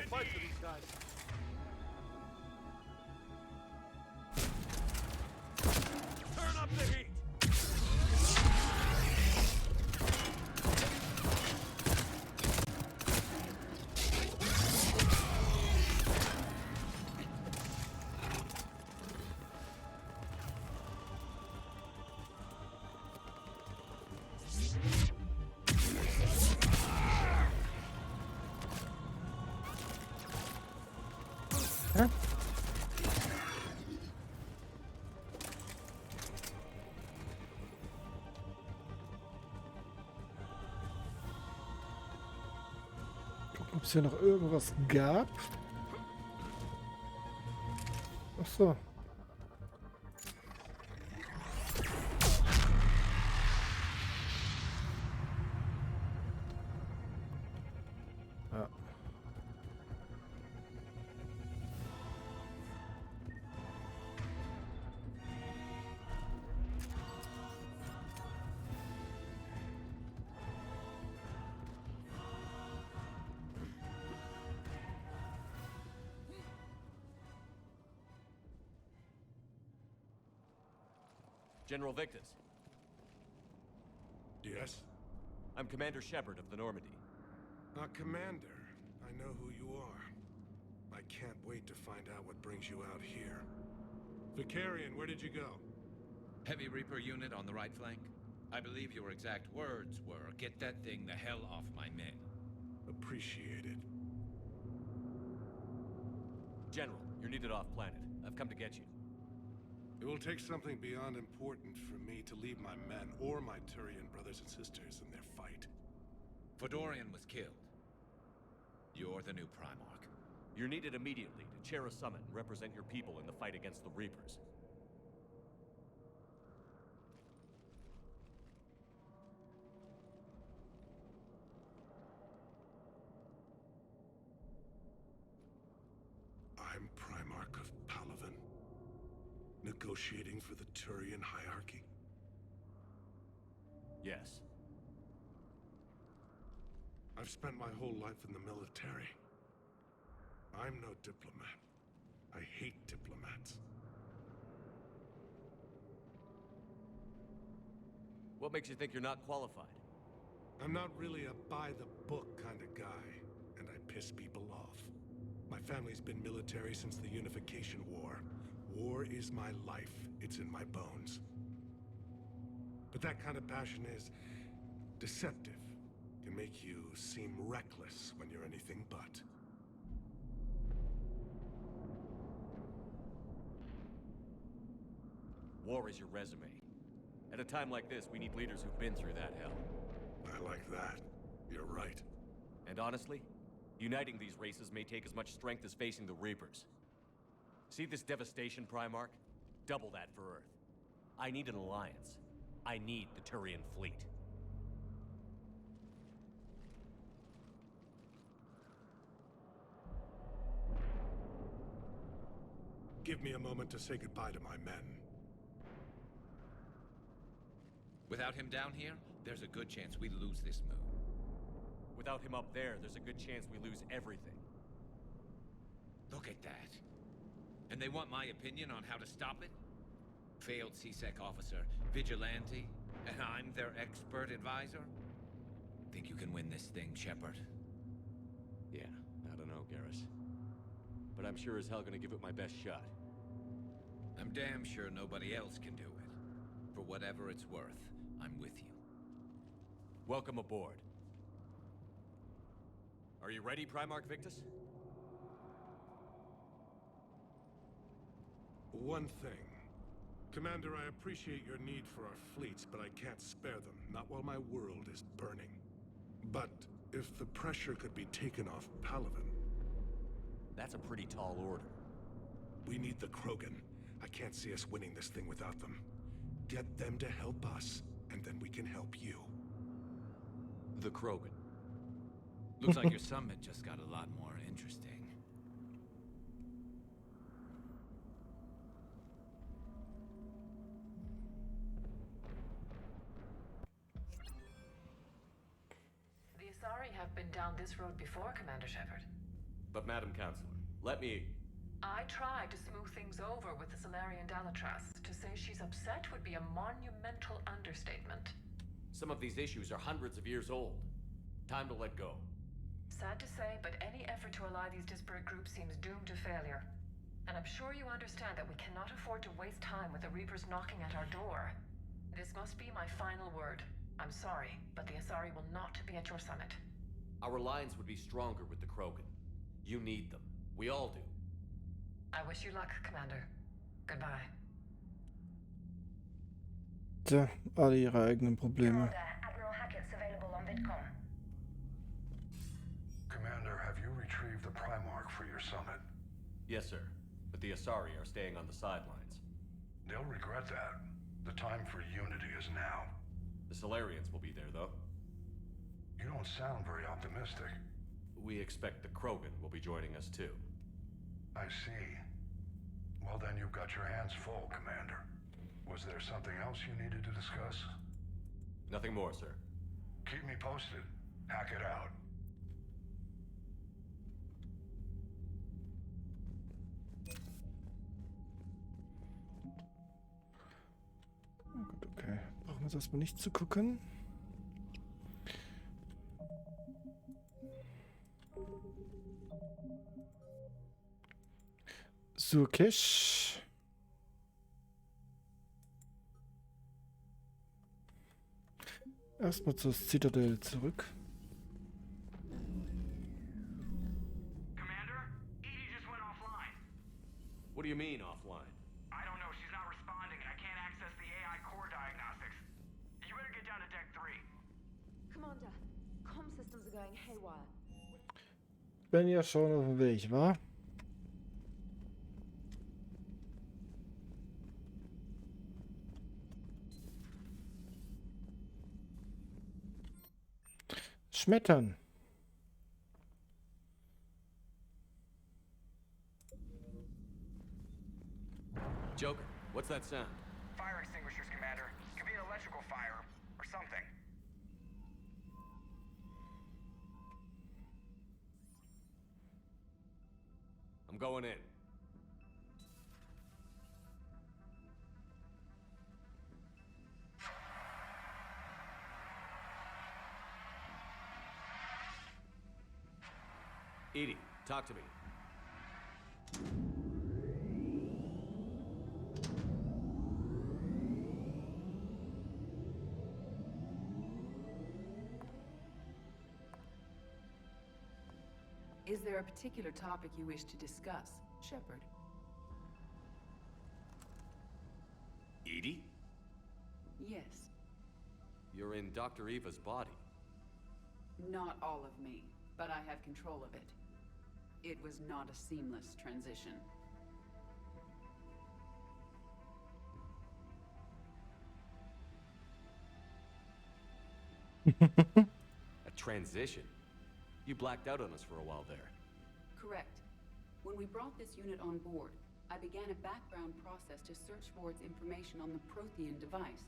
fight for these guys. Turn up the heat. Hä? Gucken, ob es hier noch irgendwas gab. Ach so. Ja. General Victus. Yes? I'm Commander Shepard of the Normandy. Commander, I know who you are. I can't wait to find out what brings you out here. Vicarian, where did you go? Heavy Reaper unit on the right flank. I believe your exact words were, "Get that thing the hell off my men." Appreciated. General, you're needed off-planet. I've come to get you. It will take something beyond important for me to leave my men or my Turian brothers and sisters in their fight. Fedorian was killed. You're the new Primarch. You're needed immediately to chair a summit and represent your people in the fight against the Reapers. I'm Primarch of Palaven. Negotiating for the Turian hierarchy? Yes. I've spent my whole life in the military. I'm no diplomat. I hate diplomats. What makes you think you're not qualified? I'm not really a by-the-book kind of guy, and I piss people off. My family's been military since the Unification War. War is my life. It's in my bones. But that kind of passion is deceptive. Can make you seem reckless when you're anything but. War is your resume. At a time like this, we need leaders who've been through that hell. I like that. You're right. And honestly, uniting these races may take as much strength as facing the Reapers. See this devastation, Primarch? Double that for Earth. I need an alliance. I need the Turian fleet. Give me a moment to say goodbye to my men. Without him down here, there's a good chance we lose this move. Without him up there, there's a good chance we lose everything. Look at that. And they want my opinion on how to stop it? Failed CSEC officer, vigilante, and I'm their expert advisor? Think you can win this thing, Shepard? Yeah, I don't know, Garrus. But I'm sure as hell gonna give it my best shot. I'm damn sure nobody else can do it. For whatever it's worth, I'm with you. Welcome aboard. Are you ready, Primarch Victus? One thing. Commander, I appreciate your need for our fleets, but I can't spare them. Not while my world is burning. But if the pressure could be taken off Palaven... That's a pretty tall order. We need the Krogan. I can't see us winning this thing without them. Get them to help us, and then we can help you. The Krogan. Looks like your summit just got a lot more interesting. The Asari have been down this road before, Commander Shepard. But Madam Counselor, let me... I tried to smooth things over with the Solarian Dalatras. To say she's upset would be a monumental understatement. Some of these issues are hundreds of years old. Time to let go. Sad to say, but any effort to ally these disparate groups seems doomed to failure. And I'm sure you understand that we cannot afford to waste time with the Reapers knocking at our door. This must be my final word. I'm sorry, but the Asari will not be at your summit. Our alliance would be stronger with the Krogan. You need them. We all do. I wish you luck, Commander. Goodbye. Tja, alle ihre eigenen Probleme. Admiral Hackett's available on VidCom. Commander, have you retrieved the Primarch for your summit? Yes, sir. But the Asari are staying on the sidelines. They'll regret that. The time for unity is now. The Solarians will be there, though. You don't sound very optimistic. We expect the Krogan will be joining us, too. I see. Well, then you've got your hands full, Commander. Was there something else you needed to discuss? Nothing more, sir. Keep me posted. Hackett out. Gut, okay. Brauchen wir jetzt erstmal nicht zu gucken. Surkesh. Erstmal zur Citadel zurück. Commander, Edie just went offline. What do you mean, offline? I don't know. She's not responding, and I can't access the AI core diagnostics. You better get down to Deck 3. Commander, comm systems are going haywire. Bin ja schon auf dem Weg, wa? Schmettern. Joker, what's that sound? Fire extinguishers, Commander. Could be an electrical fire, or something. I'm going in. Edie, talk to me. Is there a particular topic you wish to discuss, Shepard? Edie? Yes. You're in Dr. Eva's body. Not all of me, but I have control of it. It was not a seamless transition. A transition? You blacked out on us for a while there. Correct. When we brought this unit on board, I began a background process to search for its information on the Prothean device.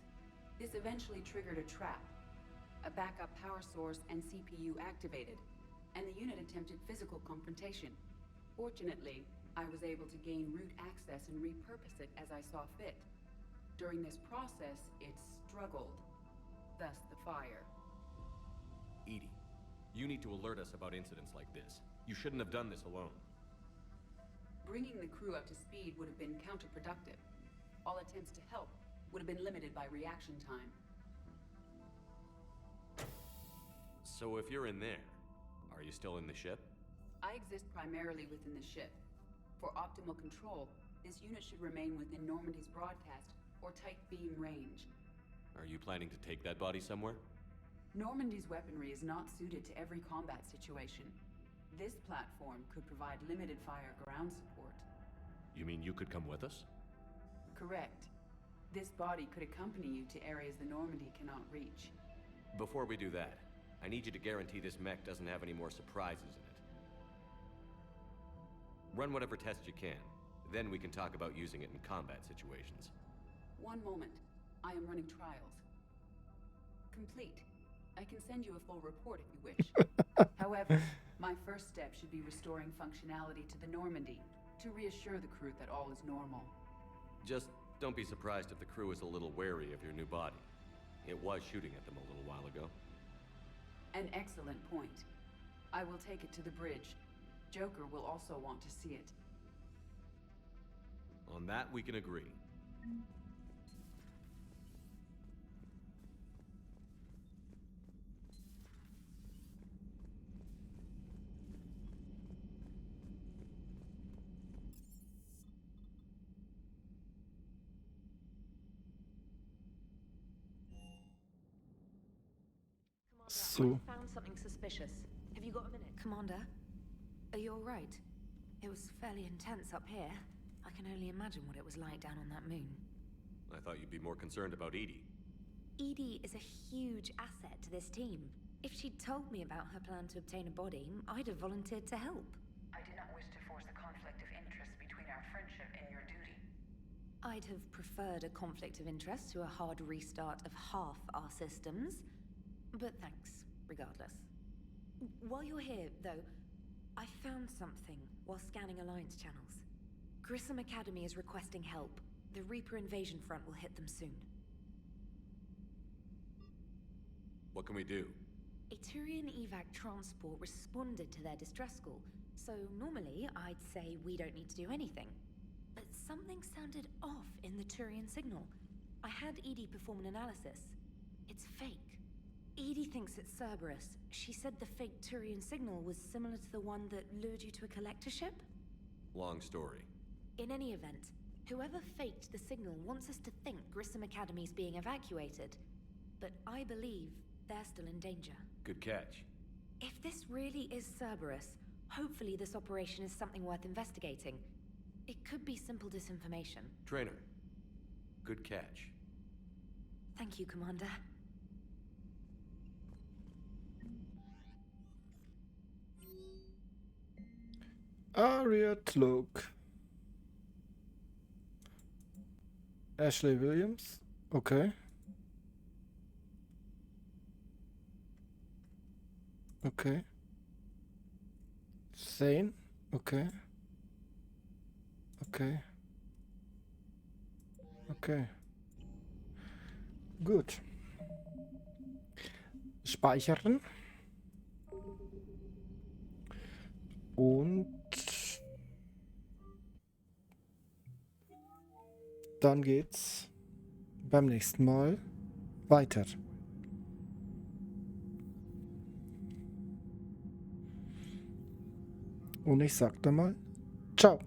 This eventually triggered a trap. A backup power source and CPU activated, and the unit attempted physical confrontation. Fortunately, I was able to gain root access and repurpose it as I saw fit. During this process, it struggled. Thus the fire. Edie, you need to alert us about incidents like this. You shouldn't have done this alone. Bringing the crew up to speed would have been counterproductive. All attempts to help would have been limited by reaction time. So if you're in there, are you still in the ship? I exist primarily within the ship. For optimal control, this unit should remain within Normandy's broadcast or tight beam range. Are you planning to take that body somewhere? Normandy's weaponry is not suited to every combat situation. This platform could provide limited fire ground support. You mean you could come with us? Correct. This body could accompany you to areas the Normandy cannot reach. Before we do that, I need you to guarantee this mech doesn't have any more surprises in it. Run whatever tests you can. Then we can talk about using it in combat situations. One moment. I am running trials. Complete. I can send you a full report if you wish. However, My first step should be restoring functionality to the Normandy, to reassure the crew that all is normal. Just don't be surprised if the crew is a little wary of your new body. It was shooting at them a little while ago. An excellent point. I will take it to the bridge. Joker will also want to see it. On that, we can agree. So. I found something suspicious. Have you got a minute? Commander, are you all right? It was fairly intense up here. I can only imagine what it was like down on that moon. I thought you'd be more concerned about EDI. EDI is a huge asset to this team. If she'd told me about her plan to obtain a body, I'd have volunteered to help. I did not wish to force a conflict of interest between our friendship and your duty. I'd have preferred a conflict of interest to a hard restart of half our systems. But thanks, regardless. While you're here, though, I found something while scanning Alliance channels. Grissom Academy is requesting help. The Reaper invasion front will hit them soon. What can we do? A Turian evac transport responded to their distress call, so normally I'd say we don't need to do anything. But something sounded off in the Turian signal. I had EDI perform an analysis. It's fake. EDI thinks it's Cerberus. She said the fake Turian signal was similar to the one that lured you to a collector ship? Long story. In any event, whoever faked the signal wants us to think Grissom Academy's being evacuated. But I believe they're still in danger. Good catch. If this really is Cerberus, hopefully this operation is something worth investigating. It could be simple disinformation. Trainer, good catch. Thank you, Commander. Aria Cloak. Ashley Williams. Okay. Okay. Thane. Okay. Okay. Okay. Gut. Speichern. Und dann geht's beim nächsten Mal weiter. Und ich sag dann mal, ciao.